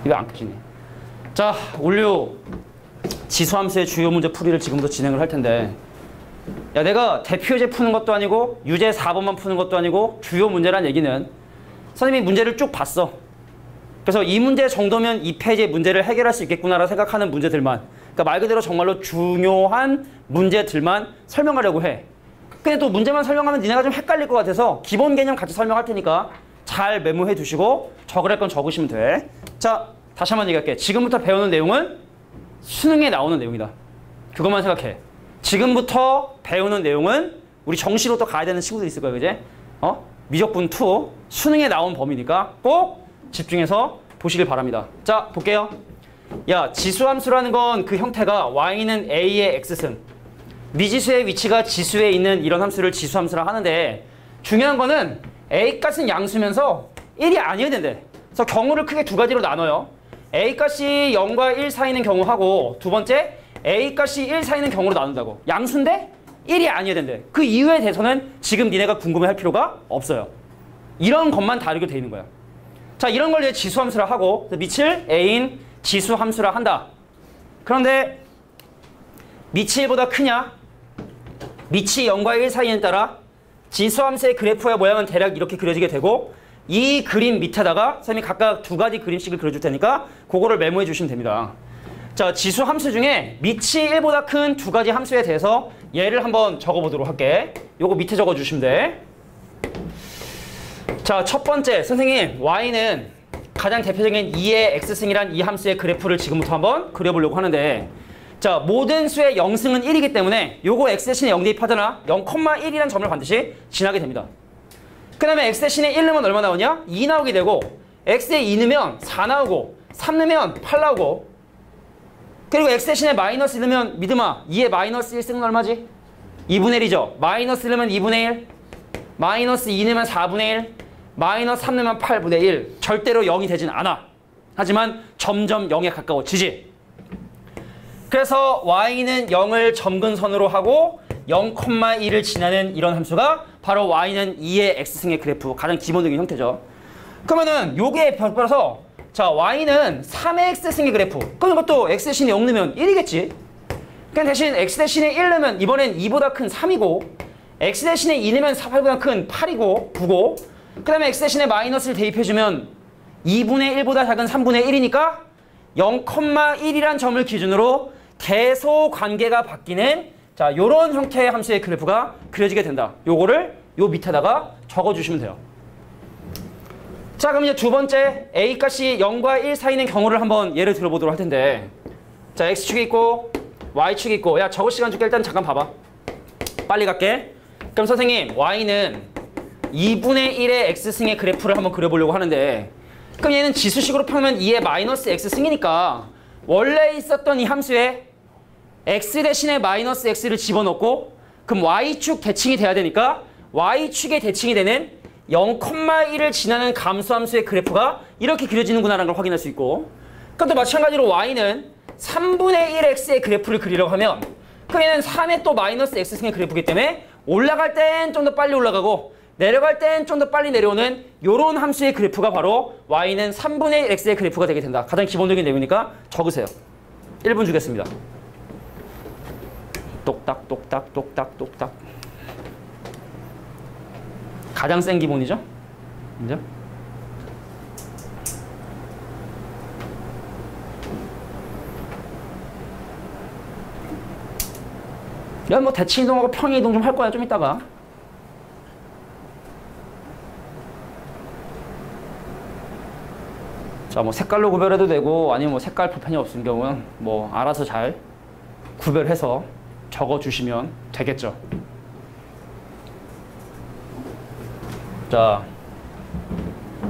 이거 안 켜지네. 자, 올류 지수함수의 주요 문제 풀이를 지금부터 진행을 할 텐데, 야, 내가 대표제 푸는 것도 아니고 유제 4번만 푸는 것도 아니고 주요 문제란 얘기는 선생님이 문제를 쭉 봤어. 그래서 이 문제 정도면 이 페이지의 문제를 해결할 수 있겠구나라고 생각하는 문제들만, 그러니까 말 그대로 정말로 중요한 문제들만 설명하려고 해. 근데 또 문제만 설명하면 니네가 좀 헷갈릴 것 같아서 기본 개념 같이 설명할 테니까 잘 메모해 두시고 적으랄 건 적으시면 돼. 자, 다시 한번 얘기할게. 지금부터 배우는 내용은 수능에 나오는 내용이다. 그것만 생각해. 지금부터 배우는 내용은 우리 정시로 또 가야 되는 친구들 있을 거야, 그제? 미적분 2 수능에 나온 범위니까 꼭 집중해서 보시길 바랍니다. 자, 볼게요. 야, 지수함수라는 건 그 형태가 y는 a의 x승, 미지수의 위치가 지수에 있는 이런 함수를 지수함수라 하는데, 중요한 거는 a값은 양수면서 1이 아니어야 된대. 그래서 경우를 크게 두 가지로 나눠요. a값이 0과 1 사이는 경우하고, 두 번째 a값이 1 사이는 경우로 나눈다고. 양수인데 1이 아니어야 된대. 그 이유에 대해서는 지금 니네가 궁금해할 필요가 없어요. 이런 것만 다르게 돼 있는 거야. 자, 이런 걸 이제 지수함수라 하고, 밑을 a인 지수함수라 한다. 그런데 밑이 1보다 크냐? 밑이 0과 1 사이에 따라 지수함수의 그래프의 모양은 대략 이렇게 그려지게 되고, 이 그림 밑에다가 선생님이 각각 두 가지 그림씩을 그려줄 테니까 그거를 메모해 주시면 됩니다. 자, 지수함수 중에 밑이 1보다 큰 두 가지 함수에 대해서 예를 한번 적어보도록 할게. 요거 밑에 적어주시면 돼. 자, 첫 번째, 선생님 y는 가장 대표적인 2의 x승이란 이 함수의 그래프를 지금부터 한번 그려보려고 하는데, 자, 모든 수의 0승은 1이기 때문에 요거 x 대신에 0 대입하잖아. 0,1이라는 점을 반드시 지나게 됩니다. 그 다음에 x 대신에 1 넣으면 얼마 나오냐? 2 나오게 되고, x에 2 넣으면 4 나오고, 3 넣으면 8 나오고, 그리고 x 대신에 마이너스 1 넣으면 믿음아 2의 마이너스 1승은 얼마지? 2분의 1이죠. 마이너스 1 넣으면 2분의 1, 마이너스 2 넣으면 4분의 1, 마이너스 3 넣으면 8분의 1. 절대로 0이 되진 않아. 하지만 점점 0에 가까워지지. 그래서 y는 0을 점근선으로 하고 0,1을 지나는 이런 함수가 바로 y는 2의 x승의 그래프, 가장 기본적인 형태죠. 그러면은 요게 별표라서, 자, y는 3의 x승의 그래프. 그럼 이것도 x 대신에 0 넣으면 1이겠지. 그냥 대신 x 대신에 1 넣으면 이번엔 2보다 큰 3이고, x 대신에 2 넣으면 8보다 큰 8이고 9고, 그 다음에 x 대신에 마이너스를 대입해주면 2분의 1보다 작은 3분의 1이니까 0,1이란 점을 기준으로 계속 관계가 바뀌는, 자, 요런 형태의 함수의 그래프가 그려지게 된다. 요거를 요 밑에다가 적어주시면 돼요. 자, 그럼 이제 두 번째, a값이 0과 1 사이는 경우를 한번 예를 들어보도록 할 텐데, 자, x축이 있고 y축이 있고, 야, 적을 시간 줄게. 일단 잠깐 봐봐. 빨리 갈게. 그럼 선생님, y는 2분의 1의 x승의 그래프를 한번 그려보려고 하는데, 그럼 얘는 지수식으로 풀면 2의 마이너스 x승이니까 원래 있었던 이 함수에 x 대신에 마이너스 x를 집어넣고, 그럼 y축 대칭이 돼야 되니까 y축의 대칭이 되는 0,1을 지나는 감수함수의 그래프가 이렇게 그려지는구나라는 걸 확인할 수 있고, 그럼 또 마찬가지로 y는 3분의 1x의 그래프를 그리려고 하면, 그럼 얘는 3의 또 마이너스 x승의 그래프이기 때문에 올라갈 땐 좀 더 빨리 올라가고 내려갈 땐 좀 더 빨리 내려오는 요런 함수의 그래프가 바로 y는 3분의 1x의 그래프가 되게 된다. 가장 기본적인 내용이니까 적으세요. 1분 주겠습니다. 똑딱 똑딱 똑딱 똑딱. 가장 센 기본이죠? 인정? 야, 뭐 대칭 이동하고 평행 이동 좀 할 거야, 좀 이따가. 자, 뭐 색깔로 구별해도 되고, 아니면 뭐 색깔 불편이 없는 경우는 뭐 알아서 잘 구별해서 적어주시면 되겠죠. 자,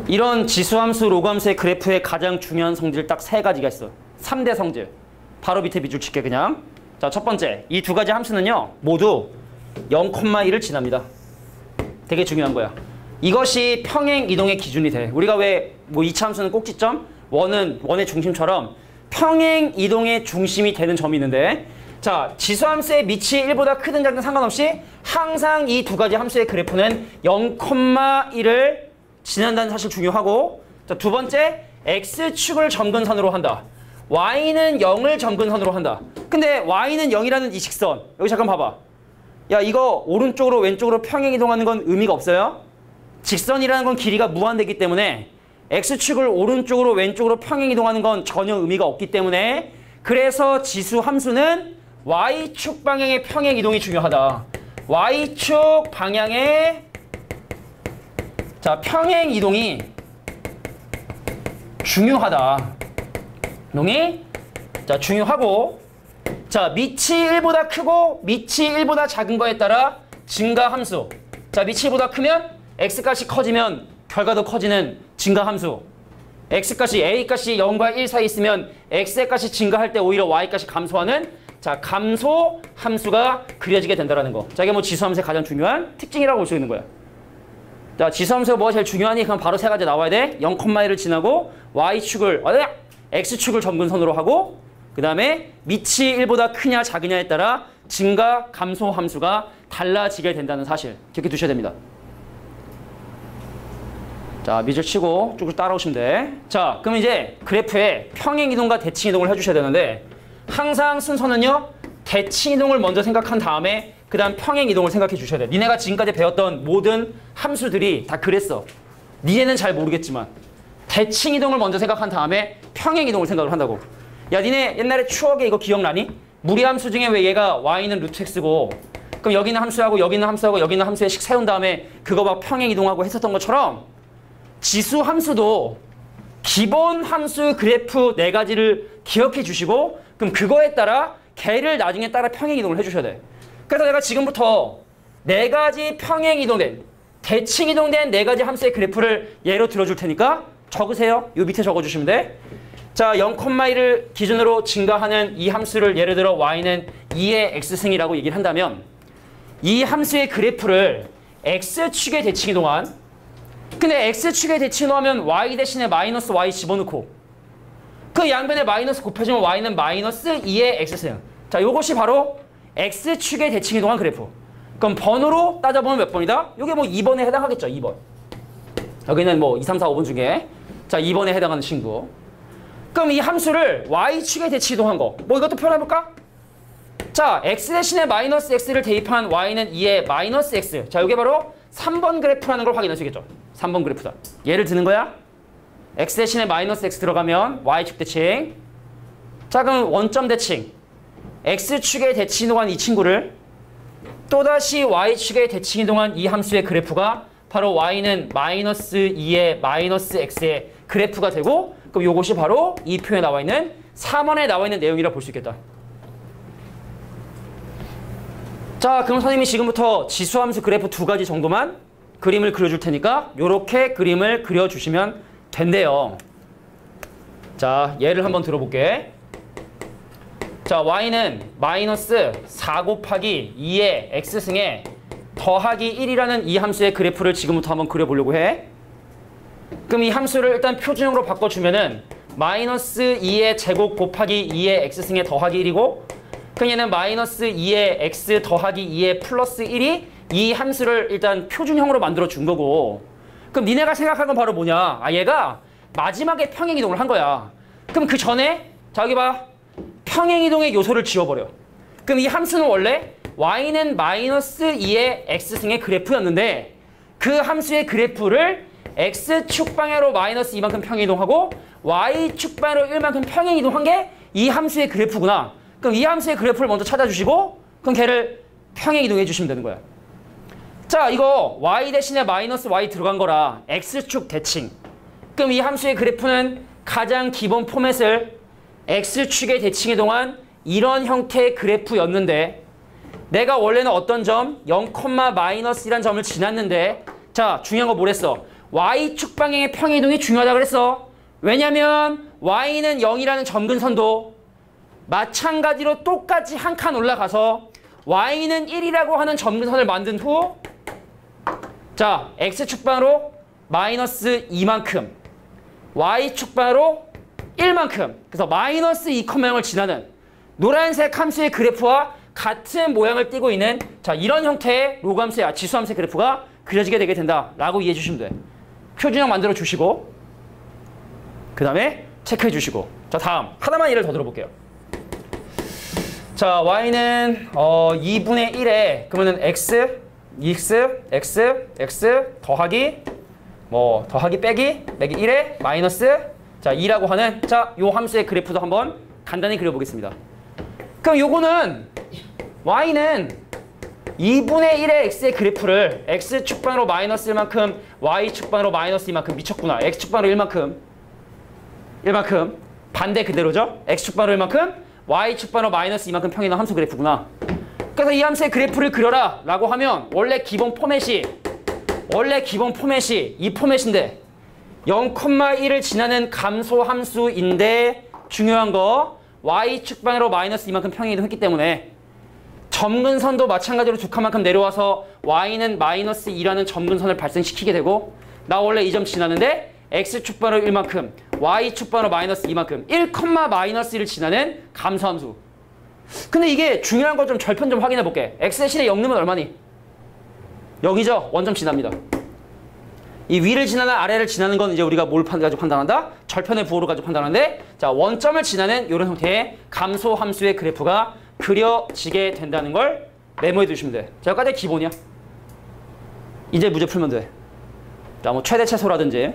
이런 지수함수, 로그함수의 그래프의 가장 중요한 성질 딱 세 가지가 있어. 3대 성질. 바로 밑에 밑줄 칠게 그냥. 자, 첫 번째, 이 두 가지 함수는요 모두 0,1을 지납니다. 되게 중요한 거야. 이것이 평행 이동의 기준이 돼. 우리가 왜 뭐 2차 함수는 꼭지점, 원의 중심처럼 평행 이동의 중심이 되는 점이 있는데, 자, 지수함수의 밑이 1보다 크든 작든 상관없이 항상 이 두 가지 함수의 그래프는 0,1을 지난다는 사실 중요하고, 자, 두 번째, x축을 점근선으로 한다. y는 0을 점근선으로 한다. 근데 y는 0이라는 이 직선 여기 잠깐 봐봐. 야 이거 오른쪽으로 왼쪽으로 평행 이동하는 건 의미가 없어요. 직선이라는 건 길이가 무한되기 때문에 x축을 오른쪽으로 왼쪽으로 평행 이동하는 건 전혀 의미가 없기 때문에 그래서 지수 함수는 y축 방향의 평행 이동이 중요하다. y축 방향의 자 평행 이동이 중요하다. 자 중요하고 자 밑이 1보다 크고 밑이 1보다 작은 거에 따라 증가 함수. 자 밑이 1보다 크면 x값이 커지면 결과도 커지는 증가 함수. x값이 a값이 0과 1 사이 있으면 x의 값이 증가할 때 오히려 y값이 감소하는 자 감소 함수가 그려지게 된다는 거. 자 이게 뭐 지수 함수의 가장 중요한 특징이라고 볼 수 있는 거야. 자 지수 함수가 뭐가 제일 중요하니? 그럼 바로 세 가지 나와야 돼. 0,1을 지나고 y축을 x축을 점근선으로 하고 그 다음에 밑이 1보다 크냐 작으냐에 따라 증가 감소 함수가 달라지게 된다는 사실 기억해 두셔야 됩니다. 자 밑을 치고 쭉 따라오시면 돼. 자 그럼 이제 그래프에 평행이동과 대칭이동을 해주셔야 되는데 항상 순서는요 대칭이동을 먼저 생각한 다음에 그 다음 평행이동을 생각해 주셔야 돼. 니네가 지금까지 배웠던 모든 함수들이 다 그랬어. 니네는 잘 모르겠지만 대칭이동을 먼저 생각한 다음에 평행이동을 생각을 한다고. 야 니네 옛날에 추억에 이거 기억나니? 무리함수 중에 왜 얘가 y는 루트 x고 그럼 여기는 함수하고 여기는 함수하고 여기는 함수에 식 세운 다음에 그거 막 평행이동하고 했었던 것처럼 지수 함수도 기본 함수 그래프 4가지를 기억해 주시고 그럼 그거에 따라 걔를 나중에 따라 평행이동을 해주셔야 돼. 그래서 내가 지금부터 4가지 평행이동된 대칭이동된 4가지 함수의 그래프를 예로 들어줄 테니까 적으세요. 요 밑에 적어주시면 돼. 자 0,1을 기준으로 증가하는 이 함수를 예를 들어 y는 2의 x승이라고 얘기를 한다면 이 함수의 그래프를 x축의 대칭이동한 근데 x축의 대칭이동하면 y 대신에 마이너스 y 집어넣고 그 양변에 마이너스 곱해주면 y는 마이너스 2의 x승. 자 요것이 바로 x축의 대칭이동한 그래프. 그럼 번호로 따져보면 몇 번이다? 요게 뭐 2번에 해당하겠죠. 2번. 여기는 뭐 2, 3, 4, 5번 중에 자 2번에 해당하는 친구. 그럼 이 함수를 y축에 대칭이동한 거. 뭐 이것도 표현해볼까? 자 x 대신에 마이너스 x를 대입한 y는 2의 마이너스 x. 자 이게 바로 3번 그래프라는 걸 확인할 수 있겠죠. 3번 그래프다. 예를 드는 거야. x 대신에 마이너스 x 들어가면 y축 대칭. 자 그럼 원점 대칭. x축에 대칭이동한 이 친구를 또다시 y축에 대칭이동한 이 함수의 그래프가 바로 y는 마이너스 2의 마이너스 x의 그래프가 되고 그럼 이것이 바로 이 표에 나와 있는 3원에 나와 있는 내용이라 볼 수 있겠다. 자 그럼 선생님이 지금부터 지수함수 그래프 2가지 정도만 그림을 그려줄 테니까 이렇게 그림을 그려주시면 된대요. 자 예를 한번 들어볼게. 자 y는 마이너스 4 곱하기 2의 x승에 더하기 1이라는 이 함수의 그래프를 지금부터 한번 그려보려고 해. 그럼 이 함수를 일단 표준형으로 바꿔주면은 마이너스 2의 제곱 곱하기 2의 x승에 더하기 1이고 그럼 얘는 마이너스 2의 x 더하기 2의 플러스 1이 이 함수를 일단 표준형으로 만들어 준 거고 그럼 니네가 생각한 건 바로 뭐냐? 아 얘가 마지막에 평행이동을 한 거야. 그럼 그 전에 자 여기 봐. 평행이동의 요소를 지워버려. 그럼 이 함수는 원래 y는 마이너스 2의 x승의 그래프였는데 그 함수의 그래프를 x축 방향으로 마이너스 2만큼 평행이동하고 y축 방향으로 1만큼 평행이동한 게 이 함수의 그래프구나. 그럼 이 함수의 그래프를 먼저 찾아주시고 그럼 걔를 평행이동해 주시면 되는 거야. 자 이거 y 대신에 마이너스 y 들어간 거라 x축 대칭. 그럼 이 함수의 그래프는 가장 기본 포맷을 x축의 대칭이동한 이런 형태의 그래프였는데 내가 원래는 어떤 점 0, 마이너스라는 점을 지났는데 자 중요한 거 뭐랬어? y축 방향의 평행이동이 중요하다고 그랬어. 왜냐면 y는 0이라는 점근선도 마찬가지로 똑같이 한 칸 올라가서 y는 1이라고 하는 점근선을 만든 후 자 x축 방향으로 마이너스 2만큼 y축 방향으로 1만큼 그래서 마이너스 2,0을 지나는 노란색 함수의 그래프와 같은 모양을 띠고 있는 자 이런 형태의 로그 함수의 지수 함수의 그래프가 그려지게 되게 된다라고 이해해 주시면 돼. 표준형 만들어 주시고 그 다음에 체크해 주시고. 자, 다음 하나만 예를 더 들어볼게요. 자, y는 2분의 1에 그러면은 x 더하기 더하기 빼기 1에 마이너스 자 2라고 하는 자, 요 함수의 그래프도 한번 간단히 그려보겠습니다. 그럼 요거는 y는 2분의 1의 x의 그래프를 x축방으로 마이너스 1만큼 y축방으로 마이너스 2만큼 미쳤구나. x축방으로 1만큼 반대 그대로죠. x축방으로 1만큼 y축방으로 마이너스 2만큼 평이 나온 함수 그래프구나. 그래서 이 함수의 그래프를 그려라 라고 하면 원래 기본 포맷이 이 포맷인데 0,1을 지나는 감소 함수인데 중요한 거 y축방으로 마이너스 2만큼 평이 이동했기 때문에 점근선도 마찬가지로 두 칸만큼 내려와서 y는 마이너스 2라는 점근선을 발생시키게 되고 나 원래 이 점 지나는데 x축방으로 1만큼 y축방으로 마이너스 2만큼 1, 마이너스 1을 지나는 감소함수. 근데 이게 중요한 거 좀 절편 좀 확인해 볼게. x 대신에 0 넣으면 얼마니? 0이죠. 원점 지납니다. 이 위를 지나는 아래를 지나는 건 이제 우리가 뭘 가지고 판단한다? 절편의 부호를 가지고 판단하는데 자, 원점을 지나는 이런 형태의 감소함수의 그래프가 그려지게 된다는 걸 메모해 두시면 돼. 자, 여기까지 기본이야. 이제 문제 풀면 돼. 자, 뭐 최대 최소라든지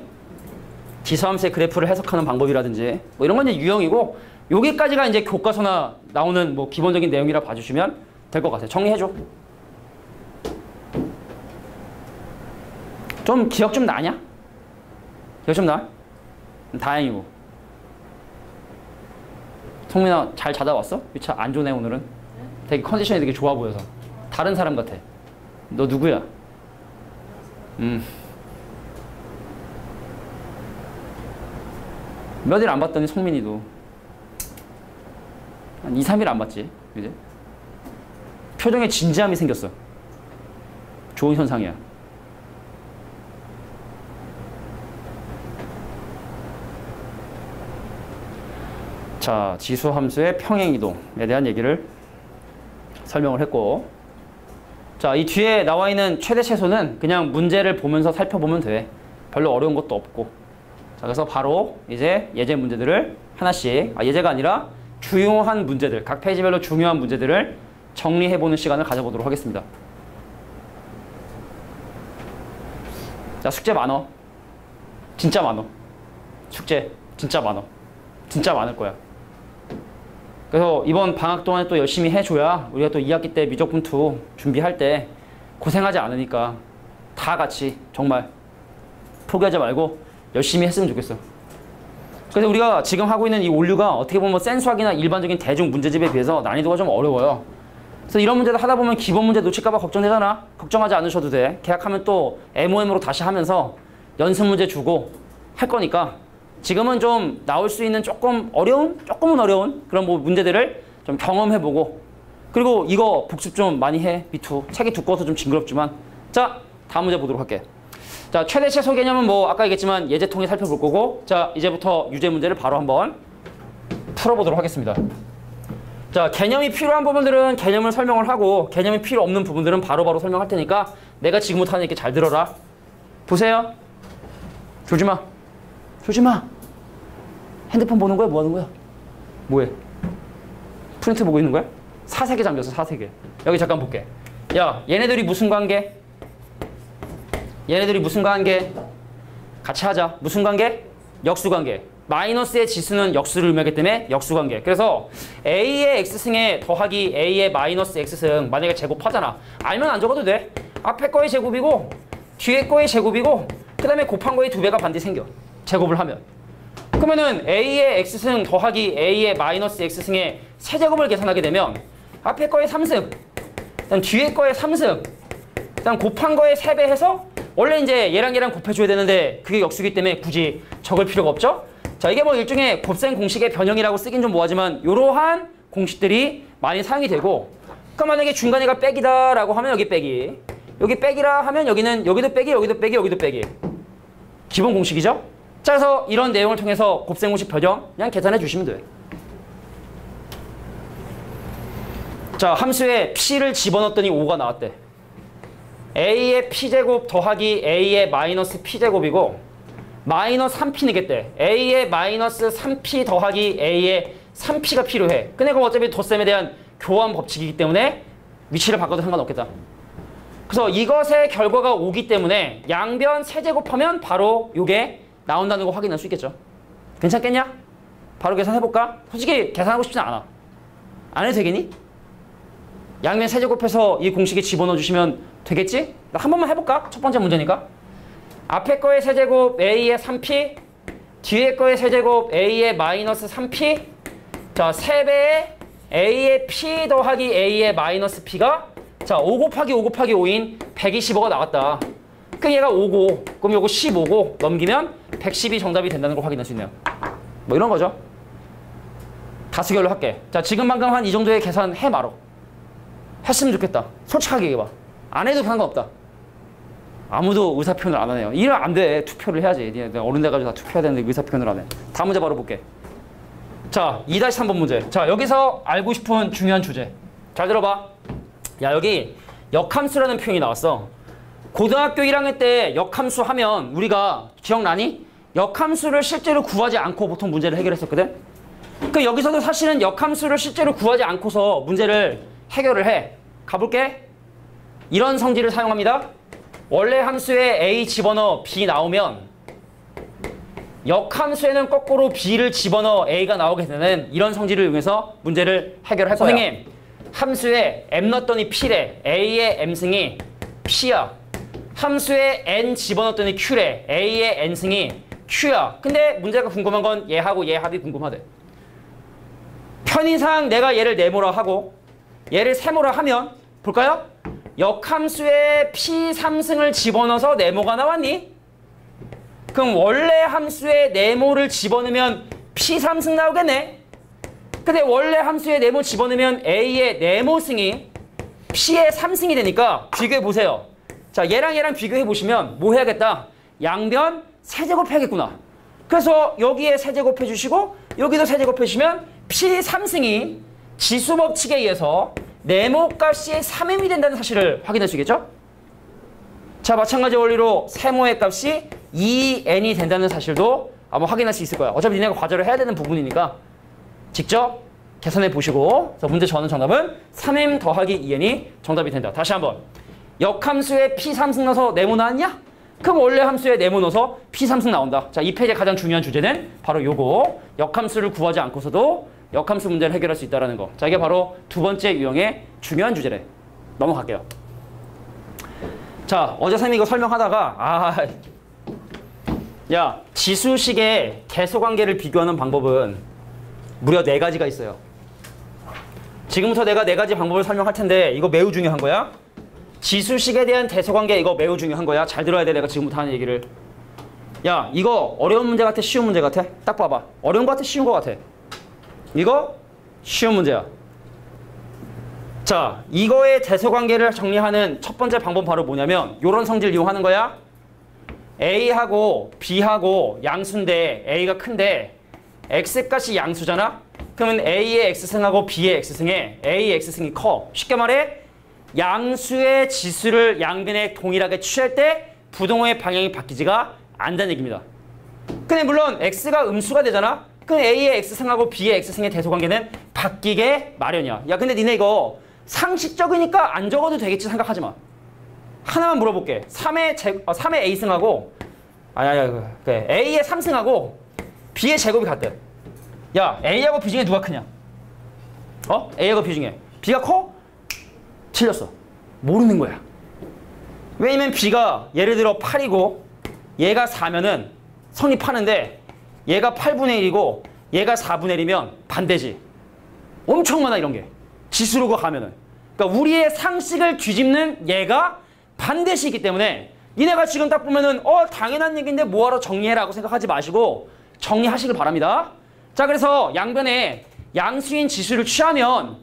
지수함수의 그래프를 해석하는 방법이라든지 뭐 이런 건 이제 유형이고 여기까지가 이제 교과서나 나오는 뭐 기본적인 내용이라 봐주시면 될 것 같아요. 정리해줘. 좀 기억 좀 나냐? 기억 좀 나? 다행이고. 성민아 잘 자다 왔어? 유차 안 좋네 오늘은. 되게 컨디션이 되게 좋아 보여서. 다른 사람 같아. 너 누구야? 몇 일 안 봤더니 성민이도 한 2, 3일 안 봤지. 그지? 표정에 진지함이 생겼어. 좋은 현상이야. 자, 지수함수의 평행이동에 대한 얘기를 설명을 했고 자, 이 뒤에 나와 있는 최대 최소는 그냥 문제를 보면서 살펴보면 돼. 별로 어려운 것도 없고 자, 그래서 바로 이제 예제 문제들을 하나씩 예제가 아니라 중요한 문제들, 각 페이지별로 중요한 문제들을 정리해보는 시간을 가져보도록 하겠습니다. 자, 숙제 많어. 진짜 많어. 숙제 진짜 많어. 진짜 많을 거야. 그래서 이번 방학 동안에 또 열심히 해줘야 우리가 또 2학기 때 미적분투 준비할 때 고생하지 않으니까 다 같이 정말 포기하지 말고 열심히 했으면 좋겠어. 그래서 우리가 지금 하고 있는 이 온류가 어떻게 보면 센수학이나 일반적인 대중 문제집에 비해서 난이도가 좀 어려워요. 그래서 이런 문제들 하다 보면 기본 문제 놓칠까 봐 걱정되잖아. 걱정하지 않으셔도 돼. 계약하면 또 MOM으로 다시 하면서 연습 문제 주고 할 거니까 지금은 좀 나올 수 있는 조금은 어려운 그런 뭐 문제들을 좀 경험해보고 그리고 이거 복습 좀 많이 해. B2. 책이 두꺼워서 좀 징그럽지만 자, 다음 문제 보도록 할게. 자, 최대 최소 개념은 뭐 아까 얘기했지만 예제 통해 살펴볼 거고 자, 이제부터 유제 문제를 바로 한번 풀어보도록 하겠습니다. 자, 개념이 필요한 부분들은 개념을 설명을 하고 개념이 필요 없는 부분들은 바로바로 설명할 테니까 내가 지금부터 하는 게 잘 들어라. 보세요. 졸지 마. 졸지 마. 핸드폰 보는 거야? 뭐 하는 거야? 뭐해? 프린트 보고 있는 거야? 사색에 잠겼어, 사색에. 여기 잠깐 볼게. 야, 얘네들이 무슨 관계? 얘네들이 무슨 관계? 같이 하자. 무슨 관계? 역수관계. 마이너스의 지수는 역수를 의미하기 때문에 역수관계. 그래서 A의 X승에 더하기 A의 마이너스 X승 만약에 제곱하잖아. 알면 안 적어도 돼. 앞에 거의 제곱이고 뒤에 거의 제곱이고 그 다음에 곱한 거의 2배가 반드시 생겨. 제곱을 하면. 그러면은 A의 X승 더하기 A의 마이너스 X승의 세제곱을 계산하게 되면 앞에 거의 3승 그다음 뒤에 거의 3승 그다음 곱한 거에 3배 해서 원래 이제 얘랑 곱해줘야 되는데 그게 역수기 때문에 굳이 적을 필요가 없죠. 자, 이게 뭐 일종의 곱셈 공식의 변형이라고 쓰긴 좀 뭐하지만 이러한 공식들이 많이 사용이 되고 그러니까 만약에 중간에가 빼기다라고 하면 여기 빼기 여기 빼기라 하면 여기는 여기도 빼기 여기도 빼기 여기도 빼기 기본 공식이죠. 자, 그래서 이런 내용을 통해서 곱셈 공식 변형 그냥 계산해 주시면 돼요. 자, 함수에 p를 집어넣었더니 5가 나왔대. a의 p제곱 더하기 a의 마이너스 p제곱이고 마이너스 3p니겠대. a의 마이너스 3p 더하기 a의 3p가 필요해. 근데 그럼 어차피 덧셈에 대한 교환 법칙이기 때문에 위치를 바꿔도 상관없겠다. 그래서 이것의 결과가 오기 때문에 양변 세제곱하면 바로 이게 나온다는 거 확인할 수 있겠죠. 괜찮겠냐? 바로 계산해볼까? 솔직히 계산하고 싶진 않아. 안 해도 되겠니? 양변 세제곱해서 이 공식에 집어넣어 주시면 되겠지? 한 번만 해볼까? 첫 번째 문제니까. 앞에 거의 세제곱 a의 3p, 뒤에 거의 세제곱 a의 마이너스 3p. 자, 3배의 a의 p 더하기 a의 마이너스 p가 자, 5 곱하기 5 곱하기 5인 125가 나왔다. 그럼 얘가 5고, 그럼 요거 15고 넘기면 110이 정답이 된다는 걸 확인할 수 있네요. 뭐 이런 거죠. 다수결로 할게. 자, 지금 방금 한 이 정도의 계산 해 말어. 했으면 좋겠다. 솔직하게 얘기해봐. 안 해도 상관없다. 아무도 의사표현을 안 하네요. 이러면 안 돼. 투표를 해야지. 어른 돼가지고 다 투표해야 되는데 의사표현을 안 해. 다음 문제 바로 볼게. 자, 2-3번 문제. 자, 여기서 알고 싶은 중요한 주제. 잘 들어봐. 야, 여기 역함수라는 표현이 나왔어. 고등학교 1학년 때 역함수 하면 우리가 기억나니? 역함수를 실제로 구하지 않고 보통 문제를 해결했었거든? 그 여기서도 사실은 역함수를 실제로 구하지 않고서 문제를 해결을 해. 가볼게. 이런 성질을 사용합니다. 원래 함수에 a 집어넣어 b 나오면 역함수에는 거꾸로 b를 집어넣어 a가 나오게 되는 이런 성질을 이용해서 문제를 해결할 거야. 선생님, 함수에 m 넣었더니 p래. a의 m승이 p야. 함수에 n 집어넣었더니 q래. a의 n승이 q야. 근데 문제가 궁금한 건 얘하고 얘 합이 궁금하대. 편의상 내가 얘를 네모라 하고 얘를 세모라 하면 볼까요? 역함수에 p3승을 집어넣어서 네모가 나왔니? 그럼 원래 함수에 네모를 집어넣으면 p3승 나오겠네? 근데 원래 함수에 네모 집어넣으면 a의 네모승이 p의 3승이 되니까 비교해보세요. 자, 얘랑 얘랑 비교해보시면 뭐 해야겠다? 양변 세제곱해야겠구나. 그래서 여기에 세제곱해주시고 여기도 세제곱해주시면 p3승이 지수법칙에 의해서 네모값이 3m이 된다는 사실을 확인할 수 있겠죠? 자, 마찬가지 원리로 세모의 값이 2n이 된다는 사실도 아마 확인할 수 있을 거야. 어차피 니네가 과제를 해야 되는 부분이니까 직접 계산해 보시고. 그래서 문제 저는 정답은 3m 더하기 2n이 정답이 된다. 다시 한번. 역함수에 p3승 넣어서 네모 나왔냐? 그럼 원래 함수에 네모 넣어서 p3승 나온다. 자, 이 페이지의 가장 중요한 주제는 바로 요거. 역함수를 구하지 않고서도 역함수 문제를 해결할 수 있다는 거. 자, 이게 바로 두 번째 유형의 중요한 주제래. 넘어갈게요. 자, 어제 쌤이 이거 설명하다가 야, 지수식의 계수관계를 비교하는 방법은 무려 4가지가 있어요. 지금부터 내가 4가지 방법을 설명할 텐데 이거 매우 중요한 거야. 지수식에 대한 대소관계 이거 매우 중요한 거야. 잘 들어야 돼. 내가 지금부터 하는 얘기를. 야, 이거 어려운 문제 같아? 쉬운 문제 같아? 딱 봐봐. 어려운 거 같아? 쉬운 거 같아? 이거 쉬운 문제야. 자, 이거의 대소관계를 정리하는 첫 번째 방법 바로 뭐냐면 이런 성질을 이용하는 거야. A하고 B하고 양수인데 A가 큰데 X값이 양수잖아? 그러면 A의 X승하고 B의 X승에 A의 X승이 커. 쉽게 말해 양수의 지수를 양변에 동일하게 취할 때 부동호의 방향이 바뀌지가 않다는 얘기입니다. 근데 물론 X가 음수가 되잖아? 그럼 A의 X승하고 B의 X승의 대소관계는 바뀌게 마련이야. 야, 근데 니네 이거 상식적이니까 안 적어도 되겠지 생각하지 마. 하나만 물어볼게. 3의 A승하고 A의 3승하고 B의 제곱이 같대. 야, A하고 B 중에 누가 크냐? A하고 B 중에 B가 커? 틀렸어. 모르는 거야. 왜냐면 B가 예를 들어 8이고 얘가 4면은 성립하는데 얘가 8분의 1이고 얘가 4분의 1이면 반대지. 엄청 많아 이런 게. 지수로 가면은. 그러니까 우리의 상식을 뒤집는 얘가 반드시 있기 때문에 니네가 지금 딱 보면은 당연한 얘기인데 뭐하러 정리해라고 생각하지 마시고 정리하시길 바랍니다. 자, 그래서 양변에 양수인 지수를 취하면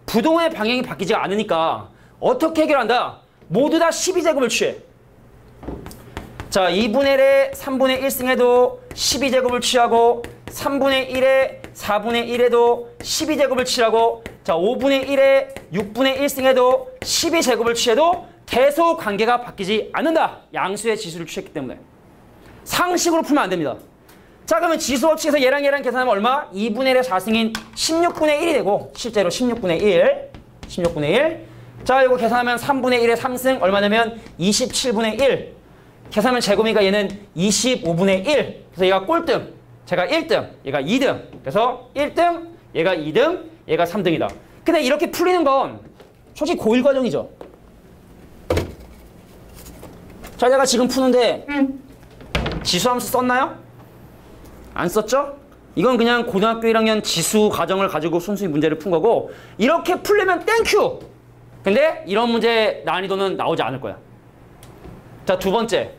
부동호의 방향이 바뀌지 않으니까 어떻게 해결한다? 모두 다 12제곱을 취해. 자, 2분의 1에 3분의 1승에도 12제곱을 취하고 3분의 1에 4분의 1에도 12제곱을 취하고 자, 5분의 1에 6분의 1승에도 12제곱을 취해도 계속 관계가 바뀌지 않는다. 양수의 지수를 취했기 때문에. 상식으로 풀면 안 됩니다. 자, 그러면 지수법칙에서 얘랑 계산하면 얼마? 2분의 1의 4승인 16분의 1이 되고, 실제로 16분의 1. 16분의 1. 자, 이거 계산하면 3분의 1의 3승 얼마냐면 27분의 1. 계산하면 제곱이니까 얘는 25분의 1. 그래서 얘가 꼴등. 제가 1등, 얘가 2등. 그래서 1등, 얘가 2등, 얘가 3등이다. 근데 이렇게 풀리는 건 솔직히 고1 과정이죠. 자, 내가 지금 푸는데 지수함수 썼나요? 안 썼죠? 이건 그냥 고등학교 1학년 지수 과정을 가지고 순수히 문제를 푼 거고, 이렇게 풀려면 땡큐! 근데 이런 문제 난이도는 나오지 않을 거야. 자, 두 번째.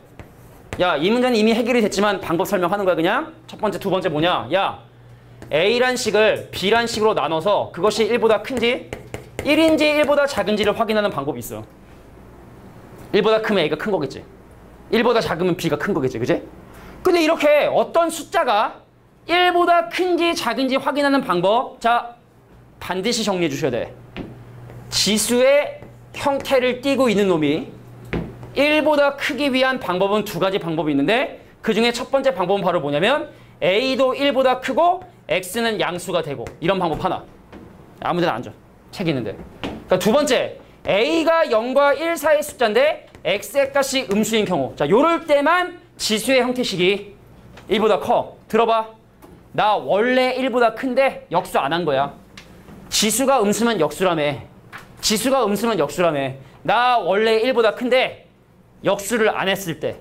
야, 이 문제는 이미 해결이 됐지만 방법 설명하는 거야, 그냥. 첫 번째, 두 번째 뭐냐? 야, A란 식을 B란 식으로 나눠서 그것이 1보다 큰지 1인지 1보다 작은지를 확인하는 방법이 있어. 1보다 크면 A가 큰 거겠지. 1보다 작으면 B가 큰 거겠지, 그지? 근데 이렇게 어떤 숫자가 1보다 큰지 작은지 확인하는 방법, 자, 반드시 정리해 주셔야 돼. 지수의 형태를 띠고 있는 놈이 1보다 크기 위한 방법은 두 가지 방법이 있는데, 그 중에 첫 번째 방법은 바로 뭐냐면 A도 1보다 크고 X는 양수가 되고, 이런 방법 하나. 아무 데나 앉아. 책 있는데. 그러니까 두 번째, A가 0과 1 사이의 숫자인데 X의 값이 음수인 경우. 자, 요럴 때만 지수의 형태식이 1보다 커. 들어봐. 나 원래 1보다 큰데 역수 안 한 거야. 지수가 음수면 역수라며. 지수가 음수면 역수라며. 나 원래 1보다 큰데 역수를 안 했을 때,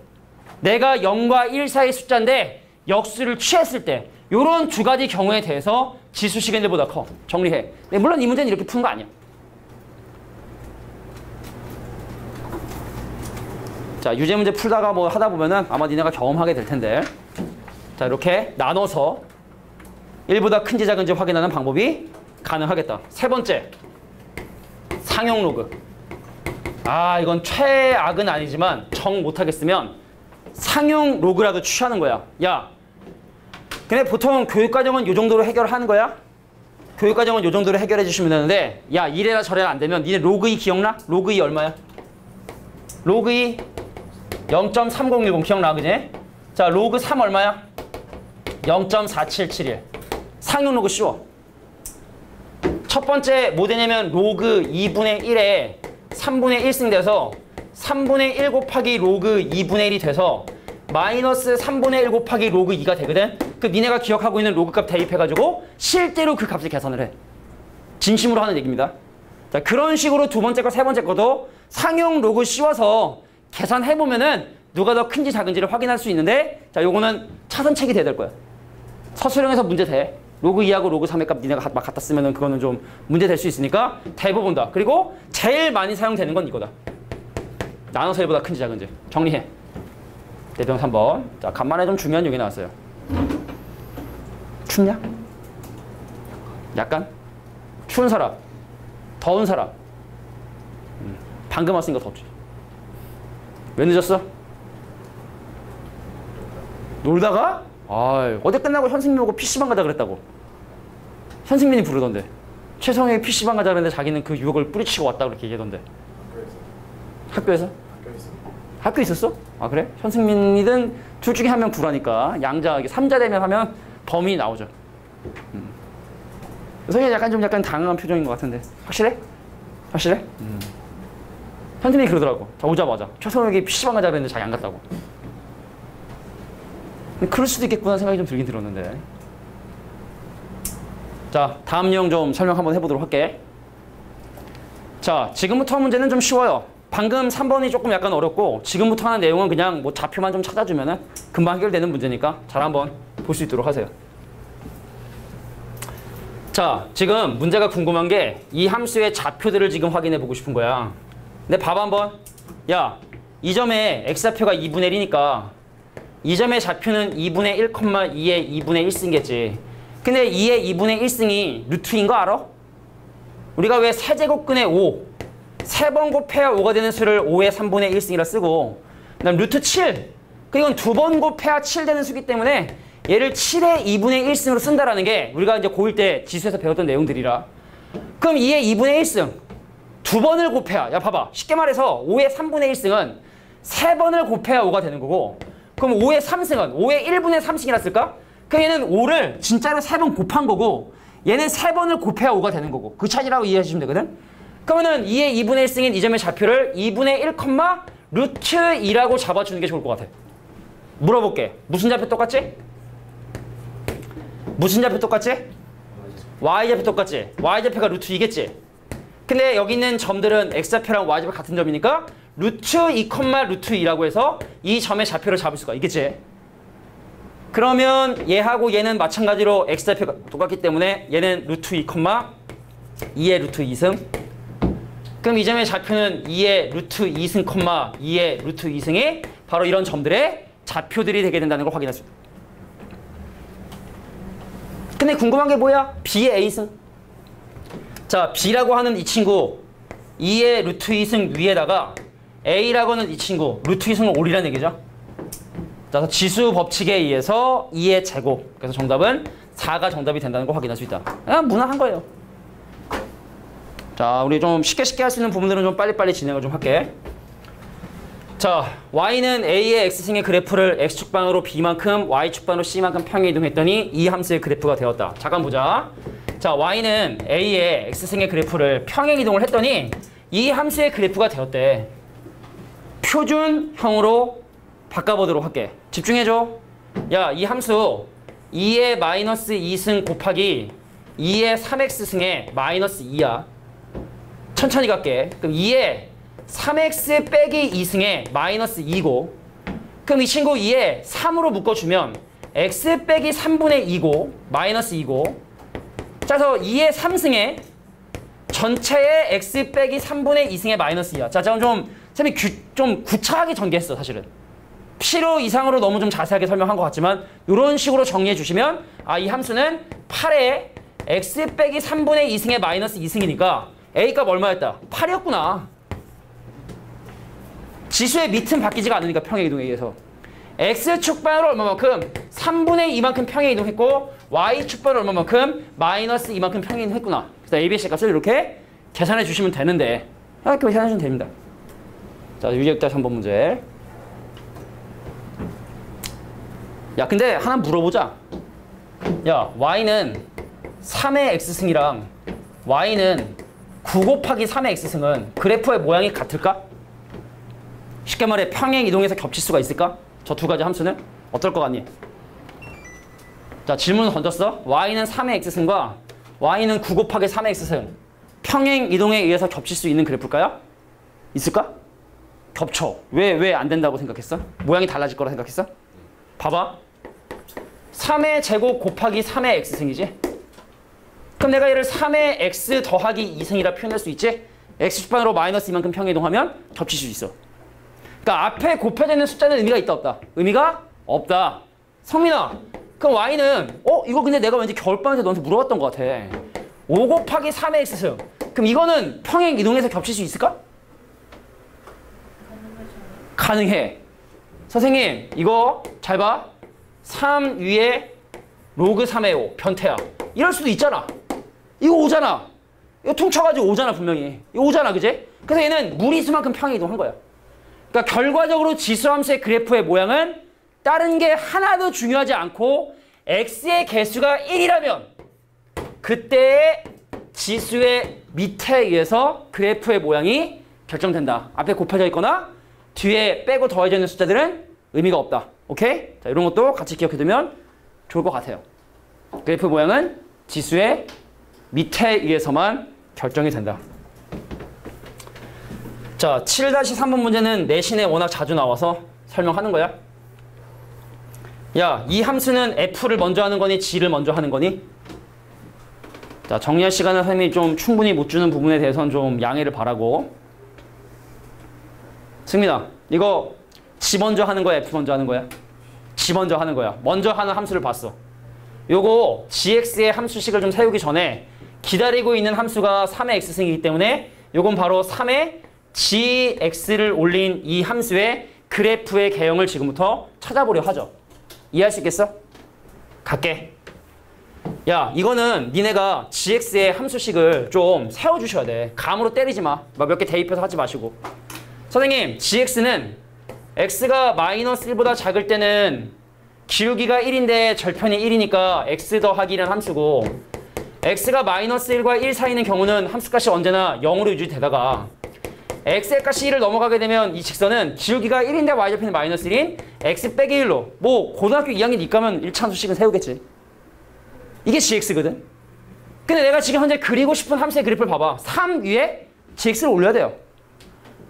내가 0과 1 사이 숫자인데 역수를 취했을 때, 요런 두 가지 경우에 대해서 지수식은 1보다 커. 정리해. 네, 물론 이 문제는 이렇게 푸는 거 아니야. 자, 유제 문제 풀다가 뭐 하다 보면은 아마 니네가 경험하게 될 텐데. 자, 이렇게 나눠서 1보다 큰지 작은지 확인하는 방법이 가능하겠다. 세 번째, 상용 로그. 아, 이건 최악은 아니지만 정 못하겠으면 상용 로그라도 취하는 거야. 야, 근데 보통 교육과정은 이 정도로 해결하는 거야? 교육과정은 이 정도로 해결해 주시면 되는데, 야, 이래라 저래라 안 되면 니네 로그 2 기억나? 로그 2 얼마야? 로그 2 0.3010 기억나, 그지? 자, 로그 3 얼마야? 0.4771. 상용 로그 쉬워. 첫 번째 뭐 되냐면 로그 2분의 1에 3분의 1승 돼서 3분의 1 곱하기 로그 2분의 1이 돼서 마이너스 3분의 1 곱하기 로그 2가 되거든? 그 니네가 기억하고 있는 로그 값 대입해가지고 실제로 그 값을 계산을 해. 진심으로 하는 얘기입니다. 자, 그런 식으로 두 번째 거, 세 번째 거도 상용 로그 씌워서 계산해보면은 누가 더 큰지 작은지를 확인할 수 있는데, 자, 요거는 차선책이 돼야 될 거야. 서술형에서 문제 돼. 로그 2하고 로그 3의 값 니네가 막 갖다 쓰면은 그거는 좀 문제 될 수 있으니까 대부분 다. 그리고 제일 많이 사용되는 건 이거다. 나눠서 1보다 큰지 작은지. 정리해. 대병 3번. 자, 간만에 좀 중요한 얘기 나왔어요. 춥냐? 약간? 추운 사람, 더운 사람. 방금 왔으니까 덥지. 왜 늦었어? 놀다가? 아, 어제 끝나고 현승민 보고 PC방 가자 그랬다고. 현승민이 부르던데. 최성혁이 PC방 가자 그랬는데 자기는 그 유혹을 뿌리치고 왔다 그렇게 얘기하던데. 학교에서? 학교에 있었어? 아, 그래? 현승민이든 둘 중에 한 명 부라니까 양자, 3자 되면 하면 범인이 나오죠. 그래서 약간 당황한 표정인 것 같은데. 확실해? 확실해? 현승민이 그러더라고. 자, 오자마자 최성혁이 PC방 가자 그랬는데 자기 안 갔다고. 근데 그럴 수도 있겠구나 생각이 좀 들긴 들었는데. 자, 다음 내용 좀 설명 한번 해보도록 할게. 자, 지금부터 문제는 좀 쉬워요. 방금 3번이 조금 약간 어렵고, 지금부터 하는 내용은 그냥 뭐 좌표만 좀 찾아주면은 금방 해결되는 문제니까 잘 한번 볼 수 있도록 하세요. 자, 지금 문제가 궁금한 게 이 함수의 좌표들을 지금 확인해 보고 싶은 거야. 근데 봐봐 한번. 야, 이 점에 x좌표가 2분의 1이니까 이 점의 좌표는 2분의 1,2의 2분의 1승이겠지. 근데 2의 2분의 1승이 루트인 거 알아? 우리가 왜 세제곱근의 5, 3번 곱해야 5가 되는 수를 5의 3분의 1승이라 쓰고, 그 다음 루트 7, 이건 2번 곱해야 7 되는 수기 때문에 얘를 7의 2분의 1승으로 쓴다라는 게 우리가 이제 고1 때 지수에서 배웠던 내용들이라. 그럼 2의 2분의 1승, 2번을 곱해야, 야 봐봐, 쉽게 말해서 5의 3분의 1승은 3번을 곱해야 5가 되는 거고, 그럼 5의 3승은 5의 1분의 3승이라 쓸까? 그럼 얘는 5를 진짜로 3번 곱한 거고 얘는 3번을 곱해야 5가 되는 거고 그 차이라고 이해하시면 되거든? 그러면은 2의 2분의 1승인 이 점의 좌표를 2분의 1, 루트 2라고 잡아주는 게 좋을 것 같아. 물어볼게. 무슨 좌표 똑같지? 무슨 좌표 똑같지? y좌표 똑같지? y좌표가 루트 2겠지? 근데 여기 있는 점들은 x좌표랑 y좌표 같은 점이니까 루트 2, 루트 2라고 해서 이 점의 좌표를 잡을 수가 있겠지? 그러면 얘하고 얘는 마찬가지로 x좌표가 똑같기 때문에 얘는 루트 2, 2의 루트 2승. 그럼 이 점의 좌표는 2의 루트 2승, 2의 루트 2승이 바로 이런 점들의 좌표들이 되게 된다는 걸 확인할 수 있다. 근데 궁금한 게 뭐야? b의 a승. 자, b라고 하는 이 친구 2의 루트 2승 위에다가 a라고 하는 이 친구 루트 2승을 올리라는 얘기죠. 그래서 지수 법칙에 의해서 2의 제곱. 그래서 정답은 4가 정답이 된다는 걸 확인할 수 있다. 그냥 무난한 거예요. 자, 우리 좀 쉽게 할 수 있는 부분들은 좀 빨리빨리 진행을 좀 할게. 자, y는 a의 x승의 그래프를 x축방으로 b만큼 y축방으로 c만큼 평행 이동했더니 이 함수의 그래프가 되었다. 잠깐 보자. 자, y는 a의 x승의 그래프를 평행 이동을 했더니 이 함수의 그래프가 되었대. 표준형으로 바꿔보도록 할게. 집중해줘. 야, 이 함수 2의 마이너스 2승 곱하기 2의 3x승의 마이너스 2야. 천천히 갈게. 그럼 2의 3x 빼기 2승의 마이너스 2고 그럼 이 친구 2에 3으로 묶어주면 x 빼기 3분의 2고 마이너스 2고 자, 그래서 2의 3승에 전체의 x 빼기 3분의 2승의 마이너스 2야. 자, 저는 좀 구차하게 전개했어, 사실은. 필요 이상으로 너무 좀 자세하게 설명한 것 같지만 이런 식으로 정리해 주시면 아, 이 함수는 8의 x 빼기 3분의 2승의 마이너스 2승이니까 a값 얼마였다? 8이었구나. 지수의 밑은 바뀌지가 않으니까 평행 이동에 의해서 x축방으로 얼마만큼? 3분의 2만큼 평행 이동했고 y축방으로 얼마만큼? 마이너스 2만큼 평행 이동했구나. 그래서 abc 값을 이렇게 계산해 주시면 되는데 이렇게 계산해 주시면 됩니다. 자, 유제입다 3번 문제. 야, 근데 하나 물어보자. 야, y는 3의 x승이랑 y는 9 곱하기 3의 x승은 그래프의 모양이 같을까? 쉽게 말해 평행 이동해서 겹칠 수가 있을까? 저 두 가지 함수는? 어떨 것 같니? 자, 질문을 던졌어. y는 3의 x승과 y는 9 곱하기 3의 x승 평행 이동에 의해서 겹칠 수 있는 그래프일까요? 있을까? 겹쳐. 왜 안 된다고 생각했어? 모양이 달라질 거라 생각했어? 봐봐. 3의 제곱 곱하기 3의 x승이지? 그럼 내가 얘를 3의 x 더하기 2승이라 표현할 수 있지? x축방으로 마이너스 이만큼 평행 이동하면 겹칠 수 있어. 그러니까 앞에 곱해져 있는 숫자는 의미가 있다 없다? 의미가 없다. 성민아, 그럼 y는 이거 근데 내가 왠지 겨울방에서 너한테 물어봤던 것 같아. 5 곱하기 3의 x승. 그럼 이거는 평행 이동해서 겹칠 수 있을까? 가능해. 선생님, 이거 잘 봐. 3 위에 로그 3의 5 변태야. 이럴 수도 있잖아. 이거 5잖아. 이거 퉁쳐가지고 5잖아, 분명히. 이거 5잖아, 그지? 그래서 얘는 무리수만큼 평행 이동한 거야. 그러니까 결과적으로 지수함수의 그래프의 모양은 다른 게 하나도 중요하지 않고 x의 개수가 1이라면 그때의 지수의 밑에 의해서 그래프의 모양이 결정된다. 앞에 곱해져 있거나 뒤에 빼고 더해져 있는 숫자들은 의미가 없다. 오케이? 자, 이런 것도 같이 기억해두면 좋을 것 같아요. 그래프 모양은 지수의 밑에 의해서만 결정이 된다. 자, 7-3번 문제는 내신에 워낙 자주 나와서 설명하는 거야. 야, 이 함수는 f를 먼저 하는 거니 g를 먼저 하는 거니? 자, 정리할 시간을 선생님이 좀 충분히 못 주는 부분에 대해서는 좀 양해를 바라고. 승민아, 이거 g 먼저 하는 거야, f 먼저 하는 거야? g 먼저 하는 거야. 먼저 하는 함수를 봤어. 요거 gx의 함수식을 좀 세우기 전에 기다리고 있는 함수가 3의 x승이기 때문에 요건 바로 3의 gx를 올린 이 함수의 그래프의 개형을 지금부터 찾아보려 하죠. 이해할 수 있겠어? 갈게. 야, 이거는 니네가 gx의 함수식을 좀 세워주셔야 돼. 감으로 때리지 마. 몇 개 대입해서 하지 마시고. 선생님, gx는 x가 마이너스 1보다 작을 때는 기울기가 1인데 절편이 1이니까 x 더하기라는 함수고 x가 마이너스 1과 1 사이인 경우는 함수값이 언제나 0으로 유지되다가 x의 값이 1을 넘어가게 되면 이 직선은 기울기가 1인데 y좌표는 마이너스 1인 x 빼기 1로 뭐 고등학교 2학년 이과면 1차함수식은 세우겠지. 이게 gx거든. 근데 내가 지금 현재 그리고 싶은 함수의 그래프를 봐봐. 3 위에 gx를 올려야 돼요.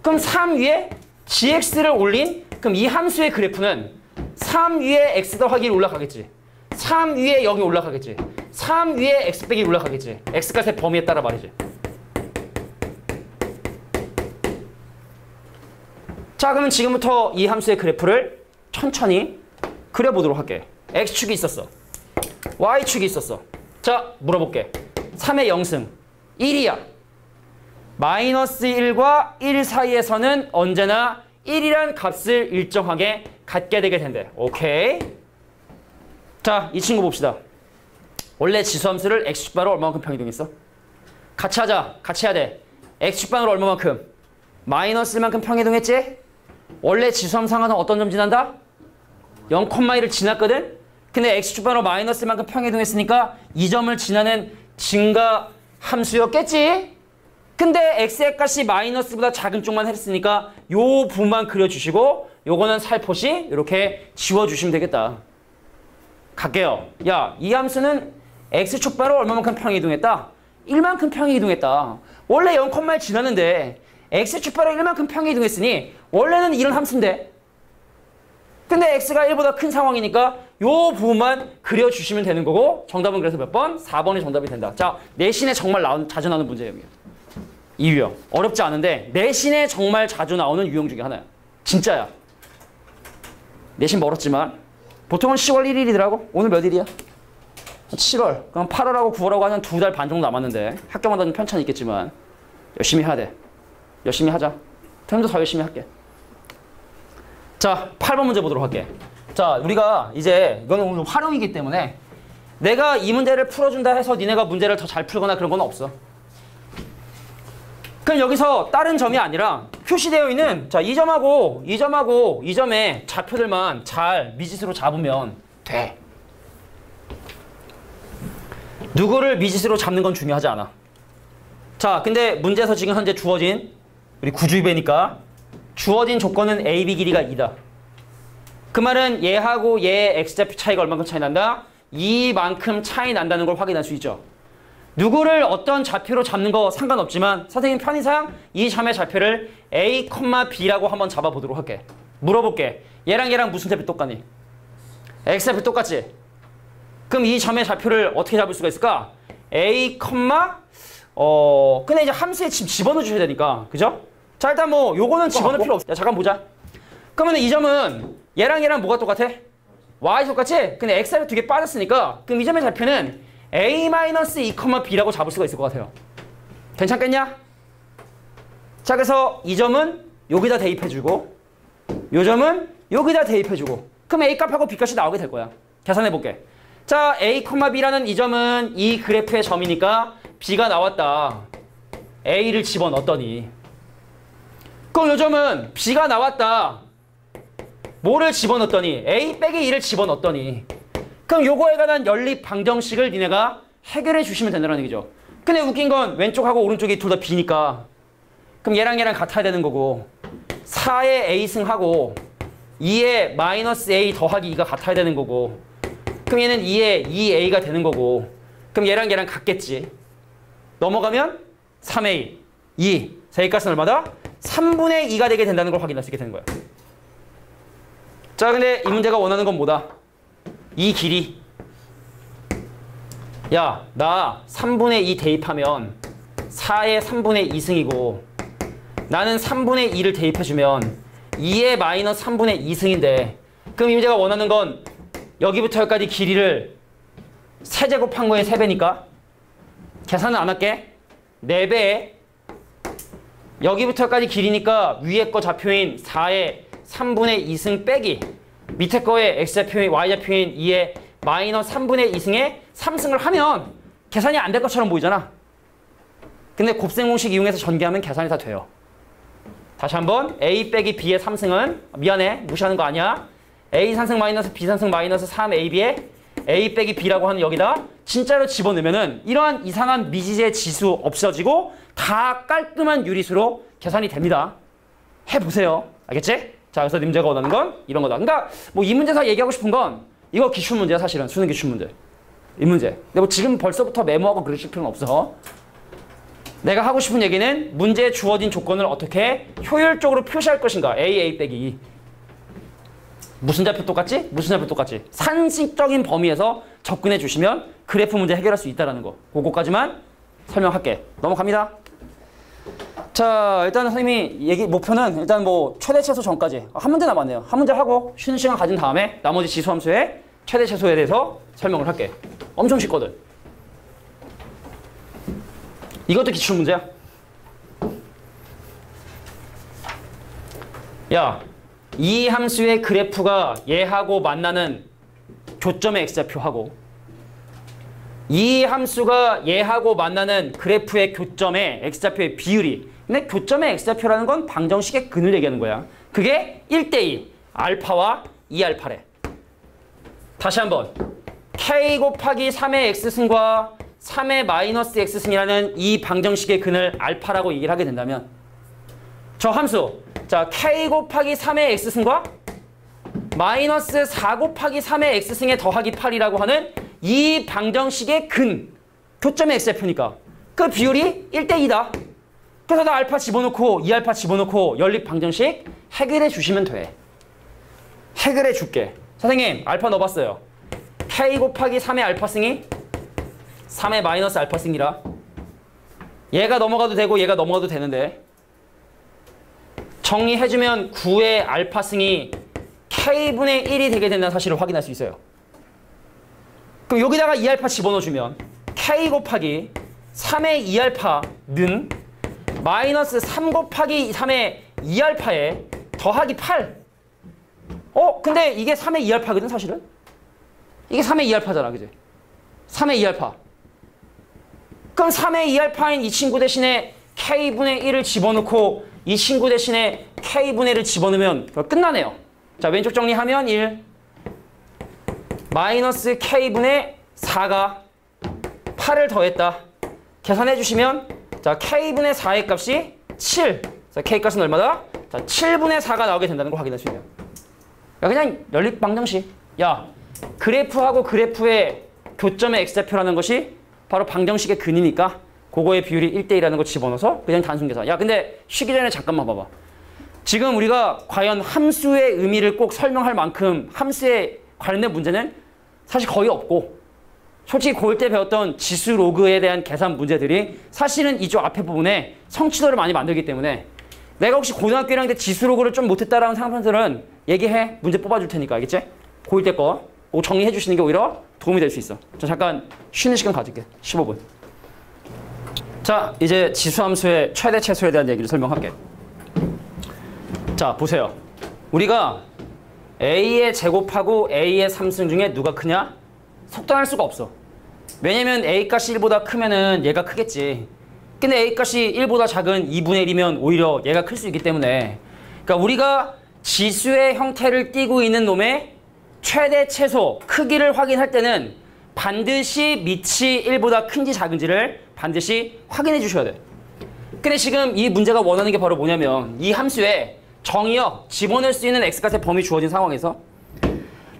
그럼 3 위에 gx를 올린 그럼 이 함수의 그래프는 3 위에 x 더하기 1 올라가겠지. 3 위에 0이 올라가겠지. 3 위에 x 빼기 1 올라가겠지. x값의 범위에 따라 말이지. 자, 그러면 지금부터 이 함수의 그래프를 천천히 그려보도록 할게. x축이 있었어. y축이 있었어. 자, 물어볼게. 3의 0승 1이야. 마이너스 1과 1 사이에서는 언제나 1이란 값을 일정하게 갖게 되게 된대. 오케이. 자, 이 친구 봅시다. 원래 지수함수를 x축반으로 얼마만큼 평이동했어? 같이 하자. 같이 해야 돼. x축반으로 얼마만큼? 마이너스 1만큼 평이동했지? 원래 지수함상은 어떤 점 지난다? 0,1을 지났거든? 근데 x축반으로 마이너스 1만큼 평이동했으니까 이 점을 지나는 증가 함수였겠지? 근데 x의 값이 마이너스보다 작은 쪽만 했으니까 요 부분만 그려주시고 요거는 살포시 이렇게 지워주시면 되겠다. 갈게요. 야, 이 함수는 x축반으로 얼마만큼 평이동했다? 1만큼 평이동했다. 원래 0,1 지났는데 x축반으로 1만큼 평이동했으니 원래는 이런 함수인데 근데 x가 1보다 큰 상황이니까 요 부분만 그려주시면 되는 거고 정답은 그래서 몇 번? 4번이 정답이 된다. 자, 내신에 정말 자주 나오는 문제예요. 이 유형. 어렵지 않은데 내신에 정말 자주 나오는 유형 중에 하나야. 진짜야. 내신 멀었지만 보통은 10월 1일이더라고. 오늘 몇 일이야? 7월. 그럼 8월하고 9월하고 한 2달 반 정도 남았는데 학교마다 좀 편차는 있겠지만 열심히 해야 돼. 열심히 하자. 템도 더 열심히 할게. 자, 8번 문제 보도록 할게. 자, 우리가 이제 이거는 오늘 활용이기 때문에 내가 이 문제를 풀어준다 해서 니네가 문제를 더 잘 풀거나 그런 건 없어. 그럼 여기서 다른 점이 아니라 표시되어 있는 자, 이 점하고 이 점하고 이 점의 좌표들만 잘 미지수로 잡으면 돼. 누구를 미지수로 잡는 건 중요하지 않아. 자, 근데 문제에서 지금 현재 주어진 우리 구주입배니까 주어진 조건은 A, B 길이가 2다. 그 말은 얘하고 얘의 x좌표 차이가 얼만큼 차이 난다? 이만큼 차이 난다는 걸 확인할 수 있죠. 누구를 어떤 좌표로 잡는 거 상관없지만 선생님 편의상 이 점의 좌표를 A, B라고 한번 잡아보도록 할게. 물어볼게. 얘랑 얘랑 무슨 좌표 똑같니? x좌표 똑같지? 그럼 이 점의 좌표를 어떻게 잡을 수가 있을까? A, 근데 이제 함수에 집어넣어 주셔야 되니까. 그죠? 자, 일단 뭐 요거는 집어넣을 필요 없어. 야, 잠깐 보자. 그러면 이 점은 얘랑 얘랑 뭐가 똑같아? y 똑같지? 근데 x좌표 두 개 빠졌으니까 그럼 이 점의 좌표는 a-2,b라고 잡을 수가 있을 것 같아요. 괜찮겠냐? 자, 그래서 이 점은 여기다 대입해주고 이 점은 여기다 대입해주고 그럼 a값하고 b값이 나오게 될 거야. 계산해볼게. 자, a,b라는 이 점은 이 그래프의 점이니까 b가 나왔다. a를 집어넣었더니 그럼 이 점은 b가 나왔다. 뭐를 집어넣었더니 a 빼기 2를 집어넣었더니 그럼 요거에 관한 연립 방정식을 니네가 해결해 주시면 된다는 얘기죠. 근데 웃긴 건 왼쪽하고 오른쪽이 둘 다 b니까 그럼 얘랑 얘랑 같아야 되는 거고 4의 a승하고 2의 마이너스 a 더하기 2가 같아야 되는 거고 그럼 얘는 2의 2a가 되는 거고 그럼 얘랑 얘랑 같겠지. 넘어가면 3a, 2. 자, 이 값은 얼마다? 3분의 2가 되게 된다는 걸 확인할 수 있게 되는 거야. 자, 근데 이 문제가 원하는 건 뭐다? 이 길이. 야, 나 3분의 2 대입하면 4의 3분의 2승이고 나는 3분의 2를 대입해주면 2의 마이너스 3분의 2승인데 그럼 이 문제가 원하는 건 여기부터 여기까지 길이를 세제곱한 거에 3배니까 계산은 안 할게. 4배에 여기부터 여기까지 길이니까 위에 거 좌표인 4의 3분의 2승 빼기 밑에 거에 x좌표인 y좌표인 2의 마이너스 3분의 2승에 3승을 하면 계산이 안 될 것처럼 보이잖아. 근데 곱셈 공식 이용해서 전개하면 계산이 다 돼요. 다시 한번 a 빼기 b의 3승은 미안해 무시하는 거 아니야. a 산승 마이너스 b 산승 마이너스 3ab의 a 빼기 b라고 하는 여기다 진짜로 집어넣으면은 이러한 이상한 미지의 지수 없어지고 다 깔끔한 유리수로 계산이 됩니다. 해보세요. 알겠지? 자, 그래서 님제가 원하는 건 이런 거다. 그러니까 뭐 이 문제에서 얘기하고 싶은 건 이거 기출 문제야 사실은. 수능 기출 문제. 이 문제. 근데 뭐 지금 벌써부터 메모하고 그러실 필요는 없어. 내가 하고 싶은 얘기는 문제에 주어진 조건을 어떻게 효율적으로 표시할 것인가. a 빼기 2. 무슨 좌표 똑같지? 무슨 좌표 똑같지? 상식적인 범위에서 접근해 주시면 그래프 문제 해결할 수 있다는 거. 그거까지만 설명할게. 넘어갑니다. 자, 일단 선생님이 목표는 일단 뭐 최대 최소 전까지 한 문제 남았네요. 한 문제 하고 쉬는 시간 가진 다음에 나머지 지수함수의 최대 최소에 대해서 설명을 할게. 엄청 쉽거든. 이것도 기출 문제야. 야, 이 함수의 그래프가 얘하고 만나는 교점의 x좌표하고 이 함수가 얘하고 만나는 그래프의 교점의 x좌표의 비율이, 근데 교점의 x좌표라는 건 방정식의 근을 얘기하는 거야. 그게 1대2 알파와 2알파래. 다시 한번 k 곱하기 3의 x승과 3의 마이너스 x승이라는 이 방정식의 근을 알파라고 얘기를 하게 된다면 저 함수, 자 k 곱하기 3의 x승과 마이너스 4 곱하기 3의 x승의 더하기 8이라고 하는 이 방정식의 근, 교점의 x좌표니까 그 비율이 1대2다. 그래서 나 알파 집어넣고 2알파 집어넣고 연립 방정식 해결해 주시면 돼. 해결해 줄게. 선생님 알파 넣어봤어요. k 곱하기 3의 알파승이 3의 마이너스 알파승이라 얘가 넘어가도 되고 얘가 넘어가도 되는데 정리해주면 9의 알파승이 k분의 1이 되게 된다는 사실을 확인할 수 있어요. 그럼 여기다가 2알파 집어넣어주면 k 곱하기 3의 2알파는 마이너스 3 곱하기 3의 2알파에 더하기 8. 근데 이게 3의 2알파거든 사실은? 이게 3의 2알파잖아, 그지? 3의 2알파. 그럼 3의 2알파인 이 친구 대신에 k분의 1을 집어넣고 이 친구 대신에 k분의 1을 집어넣으면 끝나네요. 자, 왼쪽 정리하면 1. 마이너스 k분의 4가 8을 더했다. 계산해 주시면 자 k분의 4의 값이 7. 자, k 값은 얼마다? 자, 7분의 4가 나오게 된다는 걸 확인할 수 있네요. 야, 그냥 연립 방정식. 야, 그래프하고 그래프의 교점의 x좌표라는 것이 바로 방정식의 근이니까 그거의 비율이 1대1이라는 거 집어넣어서 그냥 단순 계산. 야, 근데 쉬기 전에 잠깐만 봐봐. 지금 우리가 과연 함수의 의미를 꼭 설명할 만큼 함수에 관련된 문제는 사실 거의 없고 솔직히 고1 때 배웠던 지수 로그에 대한 계산 문제들이 사실은 이쪽 앞에 부분에 성취도를 많이 만들기 때문에 내가 혹시 고등학교 1학년 때 지수 로그를 좀 못했다라는 상황들은 얘기해. 문제 뽑아줄 테니까. 알겠지? 고1 때 거 정리해 주시는 게 오히려 도움이 될 수 있어. 자, 잠깐 쉬는 시간 가질게. 15분. 자, 이제 지수함수의 최대 최소에 대한 얘기를 설명할게. 자, 보세요. 우리가 a의 제곱하고 a의 3승 중에 누가 크냐? 속단할 수가 없어. 왜냐면 a값이 1보다 크면은 얘가 크겠지. 근데 a값이 1보다 작은 2분의 1이면 오히려 얘가 클 수 있기 때문에 그러니까 우리가 지수의 형태를 띠고 있는 놈의 최대 최소 크기를 확인할 때는 반드시 밑이 1보다 큰지 작은지를 반드시 확인해 주셔야 돼. 근데 지금 이 문제가 원하는 게 바로 뭐냐면 이 함수에 정의역 집어넣을 수 있는 x값의 범위 주어진 상황에서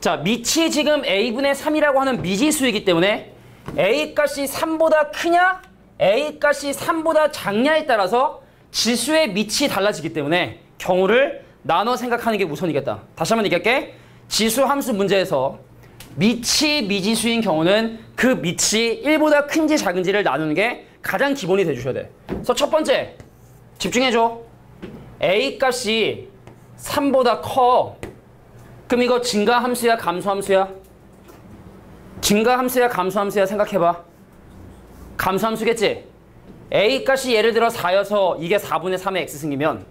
자, 밑이 지금 a분의 3이라고 하는 미지수이기 때문에 a값이 3보다 크냐 a값이 3보다 작냐에 따라서 지수의 밑이 달라지기 때문에 경우를 나눠 생각하는 게 우선이겠다. 다시 한번 얘기할게. 지수 함수 문제에서 밑이 미지수인 경우는 그 밑이 1보다 큰지 작은지를 나누는 게 가장 기본이 돼주셔야 돼. 그래서 첫 번째 집중해줘. a값이 3보다 커. 그럼 이거 증가함수야 감소함수야? 증가함수야 감소함수야? 생각해봐. 감소함수겠지? a값이 예를 들어 4여서 이게 4분의 3의 x승이면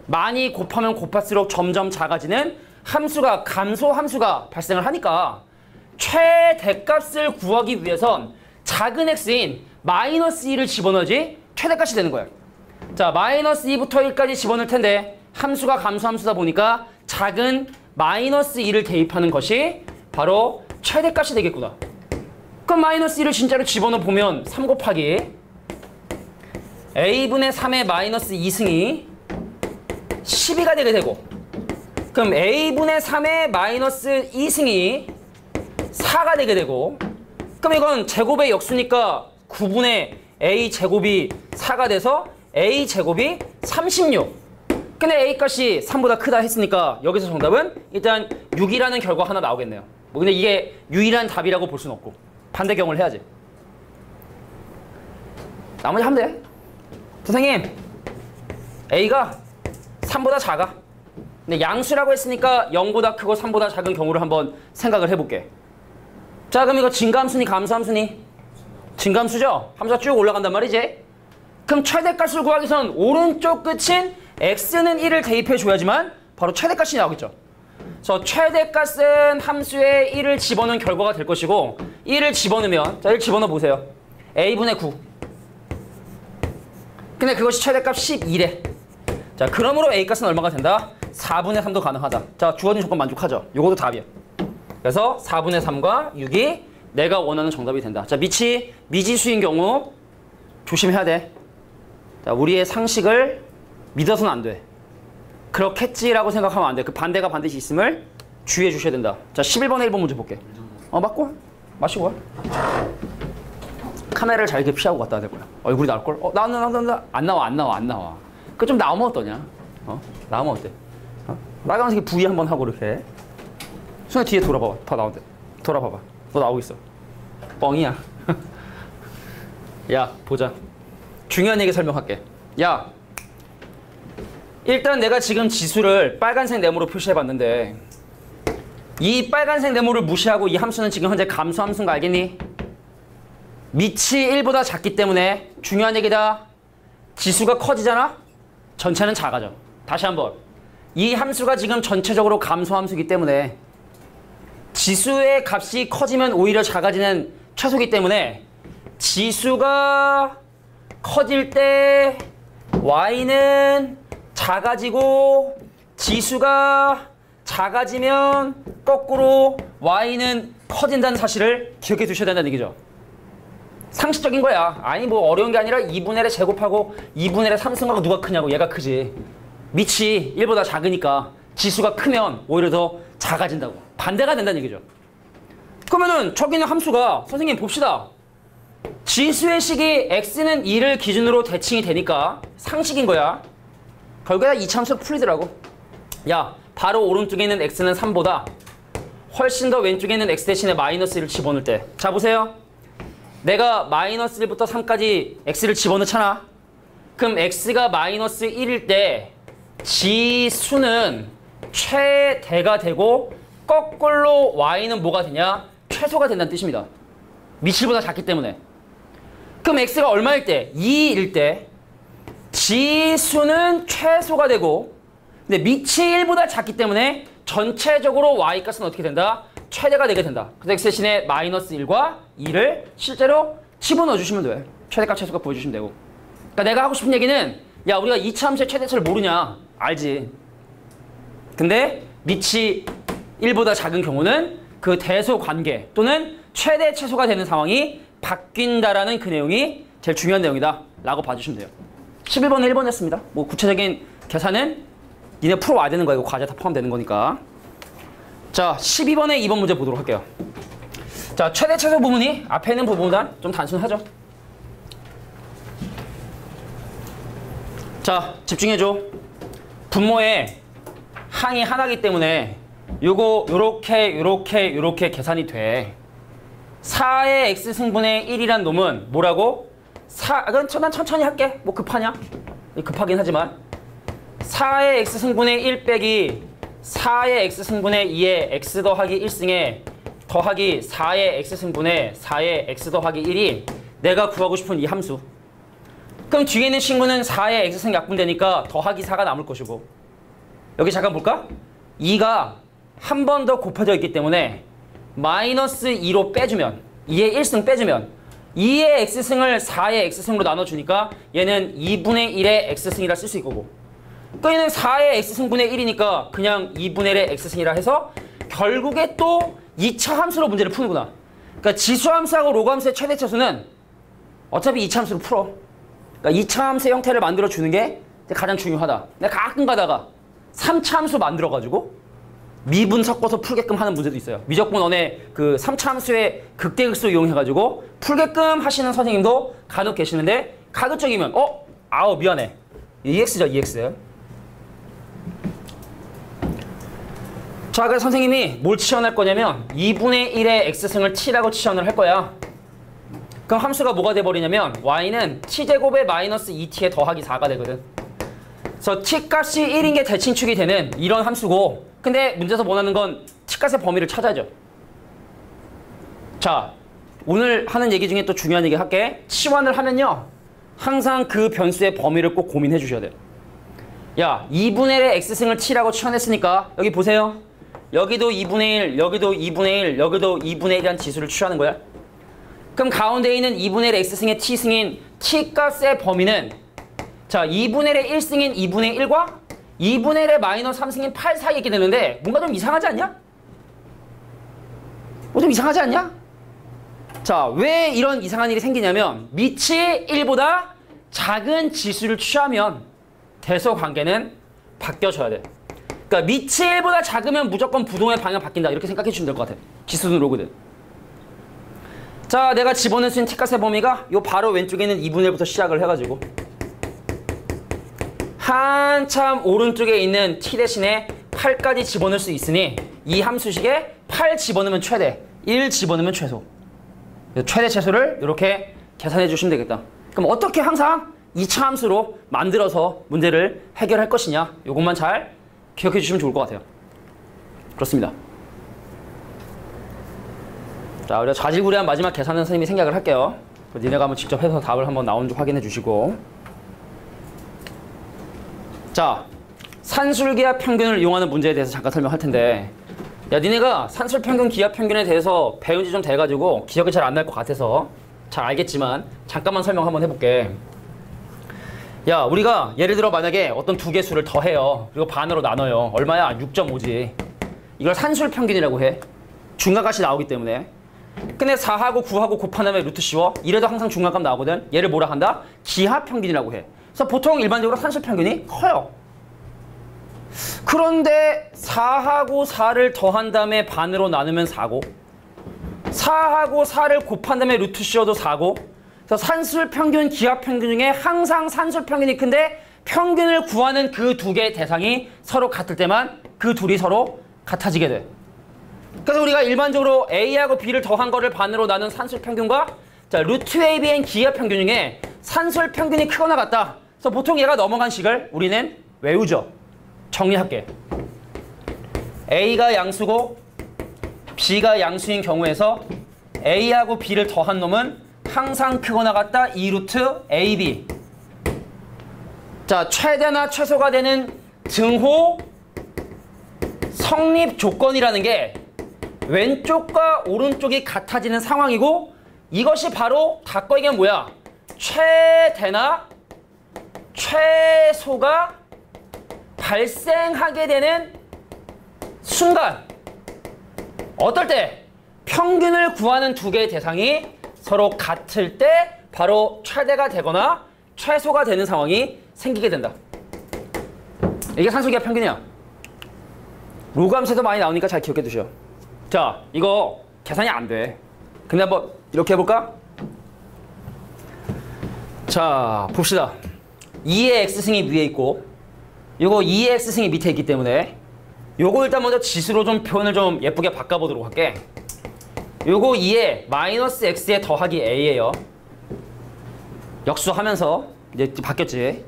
많이 곱하면 곱할수록 점점 작아지는 함수가 감소함수가 발생을 하니까 최대값을 구하기 위해선 작은 x인 마이너스 1을 집어넣어야지 최대값이 되는 거야. 자, 마이너스 2부터 1까지 집어넣을 텐데 함수가 감소함수다 보니까 작은 마이너스 2를 대입하는 것이 바로 최대값이 되겠구나. 그럼 마이너스 2를 진짜로 집어넣어 보면 3 곱하기 a분의 3의 마이너스 2승이 12가 되게 되고, 그럼 a분의 3의 마이너스 2승이 4가 되게 되고, 그럼 이건 제곱의 역수니까 9분의 a 제곱이 4가 돼서 a 제곱이 36. 근데 a 값이 3보다 크다 했으니까 여기서 정답은 일단 6이라는 결과 하나 나오겠네요. 뭐 근데 이게 유일한 답이라고 볼 수는 없고 반대 경우를 해야지. 나머지 하면 돼. 선생님, a가 3보다 작아. 근데 양수라고 했으니까 0보다 크고 3보다 작은 경우를 한번 생각을 해볼게. 자, 그럼 이거 진감수니 감소함수니? 진감수죠? 함수가 쭉 올라간단 말이지. 그럼 최대값을 구하기 위해선 오른쪽 끝인 x는 1을 대입해줘야지만 바로 최대값이 나오겠죠. 그래서 최대값은 함수에 1을 집어넣은 결과가 될 것이고, 1을 집어넣으면, 자, 1 집어넣어 보세요. a분의 9. 근데 그것이 최대값 12래. 자, 그러므로 a값은 얼마가 된다? 4분의 3도 가능하다. 자, 주어진 조건 만족하죠? 요것도 답이야. 그래서 4분의 3과 6이 내가 원하는 정답이 된다. 자, 밑이 미지수인 경우 조심해야 돼. 자, 우리의 상식을 믿어서는 안 돼. 그렇겠지라고 생각하면 안 돼. 그 반대가 반드시 있음을 주의해 주셔야 된다. 자, 11번에 1번 문제 볼게. 맞고? 마시고 와. 카메라를 잘 이렇게 피하고 갔다 와야 될 거야. 얼굴이 나올걸? 나온다. 안 나와. 그 좀 나오면 어떠냐? 나오면 어때? 나가면서 이렇게 V 한번 하고 이렇게. 손에 뒤에 돌아봐봐. 다 나온대. 돌아봐봐. 너 나오고 있어. 뻥이야. 야, 보자. 중요한 얘기 설명할게. 야, 일단 내가 지금 지수를 빨간색 네모로 표시해봤는데 이 빨간색 네모를 무시하고 이 함수는 지금 현재 감소함수인 거 알겠니? 밑이 1보다 작기 때문에 중요한 얘기다. 지수가 커지잖아? 전체는 작아져. 다시 한번. 이 함수가 지금 전체적으로 감소함수이기 때문에 지수의 값이 커지면 오히려 작아지는 최소이기 때문에 지수가 커질 때 y는 작아지고 지수가 작아지면 거꾸로 y는 커진다는 사실을 기억해 두셔야 된다는 얘기죠. 상식적인 거야. 아니 뭐 어려운 게 아니라 2분의 1에 제곱하고 2분의 1에 3승하고 누가 크냐고. 얘가 크지. 밑이 1보다 작으니까 지수가 크면 오히려 더 작아진다고. 반대가 된다는 얘기죠. 그러면은 저기 있는 함수가 선생님 봅시다. 지수의 식이 x는 2를 기준으로 대칭이 되니까 상식인 거야. 결국에 이차함수 풀리더라고. 야, 바로 오른쪽에 있는 x는 3보다 훨씬 더 왼쪽에 있는 x 대신에 마이너스 1을 집어넣을 때. 자, 보세요. 내가 마이너스 1부터 3까지 x를 집어넣잖아. 그럼 x가 마이너스 1일 때 지수는 최대가 되고 거꾸로 y는 뭐가 되냐? 최소가 된다는 뜻입니다. 밑보다 작기 때문에. 그럼 x가 얼마일 때? 2일 때 지수는 최소가 되고, 근데 밑이 1보다 작기 때문에 전체적으로 y값은 어떻게 된다? 최대가 되게 된다. 그래서 x 대신에 마이너스 1과 2를 실제로 집어넣어 주시면 돼. 최대값 최소값 보여주시면 되고. 그러니까 내가 하고 싶은 얘기는, 야, 우리가 이차함수의 최대치를 모르냐? 알지. 근데 밑이 1보다 작은 경우는 그 대소 관계 또는 최대 최소가 되는 상황이 바뀐다라는 그 내용이 제일 중요한 내용이다 라고 봐주시면 돼요. 11번은 1번 했습니다. 뭐 구체적인 계산은 니네 풀어와야 되는 거야. 이거 과제 다 포함되는 거니까. 자, 12번에 2번 문제 보도록 할게요. 자, 최대 최소 부분이 앞에 있는 부분보다 좀 단순하죠. 자, 집중해줘. 분모에 항이 하나이기 때문에 요거 요렇게 계산이 돼. 4의 x승분의 1이란 놈은 뭐라고? 난 천천히 할게. 뭐 급하냐? 급하긴 하지만 4의 x승분의 1 빼기 4의 x승분의 2의 x 더하기 1승에 더하기 4의 x승분의 4의 x 더하기 1이 내가 구하고 싶은 이 함수. 그럼 뒤에 있는 친구는 4의 x승 약분되니까 더하기 4가 남을 것이고, 여기 잠깐 볼까? 2가 한 번 더 곱해져 있기 때문에 마이너스 2로 빼주면, 2의 1승 빼주면 2의 x승을 4의 x승으로 나눠주니까 얘는 2분의 1의 x승이라 쓸 수 있고, 그러니까 얘는 4의 x승분의 1이니까 그냥 2분의 1의 x승이라 해서 결국에 또 2차 함수로 문제를 푸는구나. 그러니까 지수함수하고 로그함수의 최대차수는 어차피 2차 함수로 풀어. 그러니까 2차 함수의 형태를 만들어주는 게 가장 중요하다. 내가 가끔 가다가 3차 함수 만들어가지고 미분 섞어서 풀게끔 하는 문제도 있어요. 미적분원의 그 3차 함수의 극대극소 이용해가지고 풀게끔 하시는 선생님도 간혹 계시는데, 가급적이면 아우 미안해, EX죠, EX. 자, 그래서 선생님이 뭘 치환할 거냐면 2분의 1의 x승을 t라고 치환을 할 거야. 그럼 함수가 뭐가 돼버리냐면 y는 t제곱에 마이너스 2t에 더하기 4가 되거든. 그래서 t값이 1인 게 대칭축이 되는 이런 함수고, 근데 문제에서 원하는 건 t값의 범위를 찾아야죠. 자, 오늘 하는 얘기 중에 또 중요한 얘기 할게. 치환을 하면요, 항상 그 변수의 범위를 꼭 고민해 주셔야 돼요. 야, 2분의 1의 x승을 t라고 치환했으니까 여기 보세요. 여기도 2분의 1, 여기도 2분의 1, 여기도 2분의 1이라는 지수를 취하는 거야. 그럼 가운데 있는 2분의 1의 x승의 t승인 t값의 범위는, 자, 2분의 1의 1승인 2분의 1과 2분의 1의 마이너스 3승인 8 사이에 있게 되는데, 뭔가 좀 이상하지 않냐? 좀 이상하지 않냐? 자, 왜 이런 이상한 일이 생기냐면 밑이 1보다 작은 지수를 취하면 대서 관계는 바뀌어져야 돼. 그러니까 밑이 1보다 작으면 무조건 부동의 방향 바뀐다, 이렇게 생각해 주시면 될 것 같아. 지수든 로그든. 자, 내가 집어넣을 수 있는 t값의 범위가 요 바로 왼쪽에 있는 2분의 1부터 시작을 해가지고 한참 오른쪽에 있는 t 대신에 8까지 집어넣을 수 있으니 이 함수식에 8 집어넣으면 최대, 1 집어넣으면 최소. 최대 최소를 이렇게 계산해 주시면 되겠다. 그럼 어떻게 항상 2차 함수로 만들어서 문제를 해결할 것이냐, 이것만 잘 기억해 주시면 좋을 것 같아요. 그렇습니다. 자, 우리가 좌질구레한 마지막 계산은 선생님이 생략을 할게요. 니네가 한번 직접 해서 답을 한번 나오는지 확인해 주시고. 자, 산술기압 평균을 이용하는 문제에 대해서 잠깐 설명할 텐데, 야, 니네가 산술 평균, 기압 평균에 대해서 배운 지 좀 돼가지고 기억이 잘 안 날 것 같아서 잘 알겠지만 잠깐만 설명 한번 해볼게. 야, 우리가 예를 들어 만약에 어떤 두 개수를 더해요. 그리고 반으로 나눠요. 얼마야? 6.5지. 이걸 산술 평균이라고 해. 중간값이 나오기 때문에. 근데 4하고 9하고 곱한 다음에 루트 씌워. 이래도 항상 중간값 나오거든. 얘를 뭐라 한다? 기하 평균이라고 해. 그래서 보통 일반적으로 산술 평균이 커요. 그런데 4하고 4를 더한 다음에 반으로 나누면 4고, 4하고 4를 곱한 다음에 루트 씌워도 4고, 그래서 산술 평균, 기하 평균 중에 항상 산술 평균이 큰데 평균을 구하는 그 두 개의 대상이 서로 같을 때만 그 둘이 서로 같아지게 돼. 그래서 우리가 일반적으로 A하고 B를 더한 거를 반으로 나눈 산술 평균과, 자, 루트 ABN 기하 평균 중에 산술 평균이 크거나 같다. 그래서 보통 얘가 넘어간 식을 우리는 외우죠. 정리할게. A가 양수고 B가 양수인 경우에서 A하고 B를 더한 놈은 항상 크거나 같다 2루트 AB. 자, 최대나 최소가 되는 등호 성립 조건이라는 게 왼쪽과 오른쪽이 같아지는 상황이고, 이것이 바로 닫고 이게 뭐야? 최대나 최소가 발생하게 되는 순간, 어떨 때? 평균을 구하는 두 개의 대상이 서로 같을 때 바로 최대가 되거나 최소가 되는 상황이 생기게 된다. 이게 산술기압 평균이야. 로그함수도 많이 나오니까 잘 기억해 두셔. 자, 이거 계산이 안 돼. 근데 한번 이렇게 해볼까? 자, 봅시다. 2의 x승이 위에 있고 요거 2의 x승이 밑에 있기 때문에 요거 일단 먼저 지수로 좀 표현을 좀 예쁘게 바꿔보도록 할게. 요거 2에 마이너스 x에 더하기 a예요. 역수하면서 이제 바뀌었지.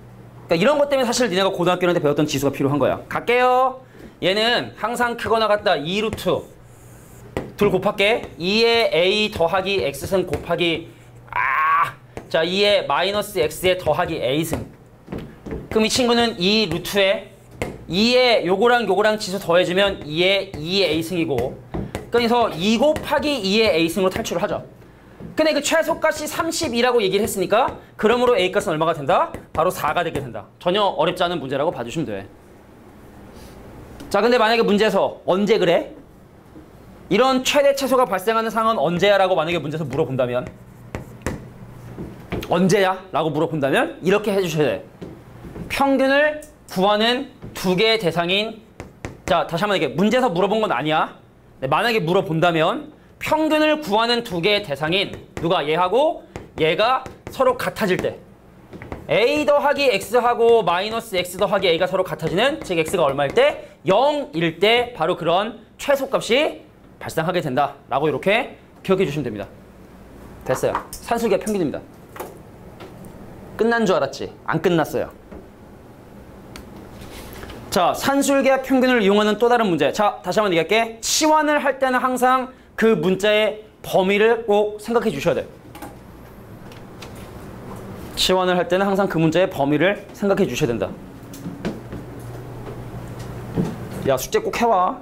그러니까 이런 것 때문에 사실 니네가 고등학교 때 배웠던 지수가 필요한 거야. 갈게요. 얘는 항상 크거나 같다 2루트 둘 곱할게. 2에 a 더하기 x승 곱하기 자, 2에 마이너스 x에 더하기 a승. 그럼 이 친구는 2루트에 2에 요거랑 지수 더해주면 2에 2의 a승이고, 그래서 2 곱하기 2의 a승으로 탈출을 하죠. 근데 그 최소값이 32라고 얘기를 했으니까 그러므로 A값은 얼마가 된다? 바로 4가 되게 된다. 전혀 어렵지 않은 문제라고 봐주시면 돼. 자, 근데 만약에 문제에서 언제 그래? 이런 최대 최소가 발생하는 상황은 언제야? 라고 만약에 문제에서 물어본다면 언제야? 라고 물어본다면 이렇게 해주셔야 돼. 평균을 구하는 두 개의 대상인, 자, 다시 한번 얘기해. 문제에서 물어본 건 아니야. 네, 만약에 물어본다면 평균을 구하는 두 개의 대상인 누가 얘하고 얘가 서로 같아질 때 A 더하기 X하고 마이너스 X 더하기 A가 서로 같아지는, 즉 X가 얼마일 때? 0일 때 바로 그런 최소값이 발생하게 된다 라고 이렇게 기억해 주시면 됩니다. 됐어요. 산술기하 평균입니다. 끝난 줄 알았지? 안 끝났어요. 자, 산술기하 평균을 이용하는 또 다른 문제. 자, 다시 한번 얘기할게. 치환을 할 때는 항상 그 문자의 범위를 꼭 생각해 주셔야 돼요. 치환을 할 때는 항상 그 문자의 범위를 생각해 주셔야 된다. 야, 숙제 꼭 해와.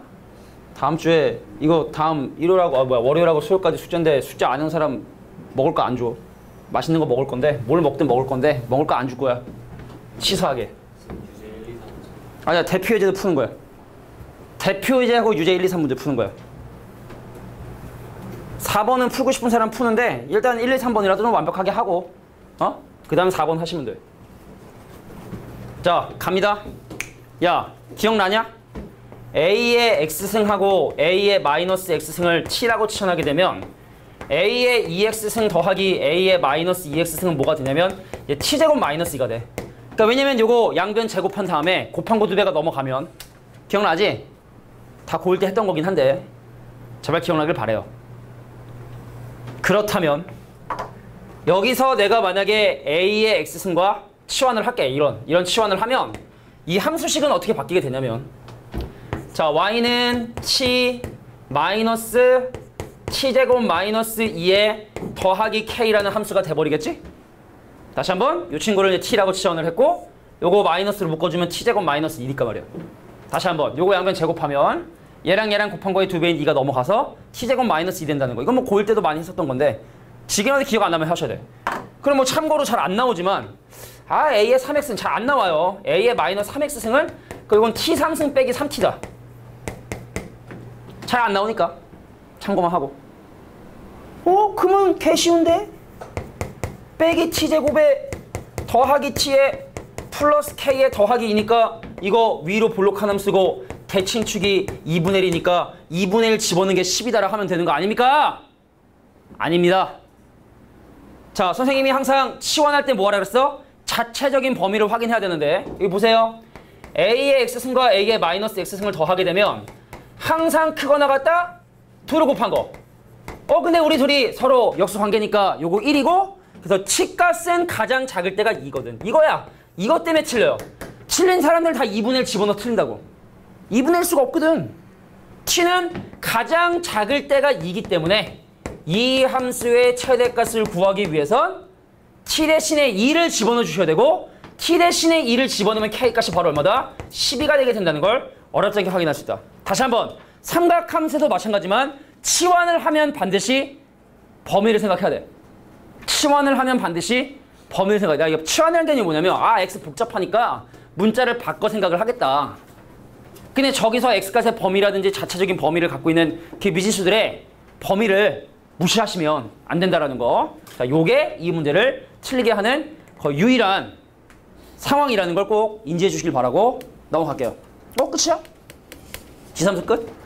다음 주에 이거 다음 일요일하고 월요일하고 수요일까지 숙제인데 숙제 안 하는 사람 먹을 거 안 줘. 맛있는 거 먹을 건데 뭘 먹든 먹을 건데 먹을 거 안 줄 거야. 치사하게. 아니야, 대표 예제도 푸는 거야. 대표 예제하고 유제 1, 2, 3 문제 푸는 거야. 4번은 풀고 싶은 사람 푸는데 일단 1, 2, 3번이라도 좀 완벽하게 하고 그 다음 4번 하시면 돼. 자, 갑니다. 야, 기억나냐? A의 X승하고 A의 마이너스 X승을 T라고 치환하게 되면 A의 2X승 더하기 A의 마이너스 2X승은 뭐가 되냐면 T제곱 마이너스 2가 돼. 그러니까 왜냐면 요거 양변 제곱한 다음에 곱한 거 2배가 넘어가면, 기억나지? 다 고1 때 했던 거긴 한데 제발 기억나길 바래요. 그렇다면 여기서 내가 만약에 A의 X승과 치환을 할게. 이런 치환을 하면 이 함수식은 어떻게 바뀌게 되냐면, 자, Y는 T 마이너스 T제곱 마이너스 2에 더하기 K라는 함수가 돼버리겠지? 다시 한번 이 친구를 이제 T라고 치환을 했고 요거 마이너스를 묶어주면 T제곱 마이너스 2니까 말이야. 다시 한번 요거 양변 제곱하면 얘랑 곱한 거의 2배인 2가 넘어가서 T제곱 마이너스 2 된다는 거. 이건 뭐 고1 때도 많이 했었던 건데 지금까지 기억 안 나면 하셔야 돼. 그럼 뭐 참고로 잘 안 나오지만 A의 3X는 잘 안 나와요. A의 마이너스 3X승은 이건 T 상승 빼기 3T다. 잘 안 나오니까 참고만 하고. 그러면 개 쉬운데? 빼기 T제곱에 더하기 T에 플러스 K에 더하기 2니까 이거 위로 볼록한 함 쓰고 대칭축이 2분의 1이니까 2분의 1 집어넣는 게 10이다라 하면 되는 거 아닙니까? 아닙니다. 자, 선생님이 항상 치환할 때 뭐 하라 그랬어? 자체적인 범위를 확인해야 되는데 여기 보세요. A의 X승과 A의 마이너스 X승을 더하게 되면 항상 크거나 같다? 2를 곱한 거. 근데 우리 둘이 서로 역수관계니까 요거 1이고, 그래서 치값은 가장 작을 때가 2거든. 이거야. 이것 때문에 틀려요. 틀린 사람들 다 2분의 1 집어넣어 틀린다고. 2분의 1 수가 없거든. t는 가장 작을 때가 2이기 때문에 이 함수의 최대값을 구하기 위해선 t 대신에 2를 집어넣어 주셔야 되고, t 대신에 2를 집어넣으면 k값이 바로 얼마다? 12가 되게 된다는 걸 어렵지 않게 확인할 수 있다. 다시 한번 삼각함수도 마찬가지만 치환을 하면 반드시 범위를 생각해야 돼. 치환을 하면 반드시 범위를 생각해. 내가 이거 치환이라는 개념이 뭐냐면 x 복잡하니까 문자를 바꿔 생각을 하겠다. 근데 저기서 x값의 범위라든지 자체적인 범위를 갖고 있는 그 미지수들의 범위를 무시하시면 안 된다라는 거. 자, 요게 이 문제를 틀리게 하는 거의 유일한 상황이라는 걸 꼭 인지해 주시길 바라고 넘어갈게요. 끝이야? 지삼수 끝?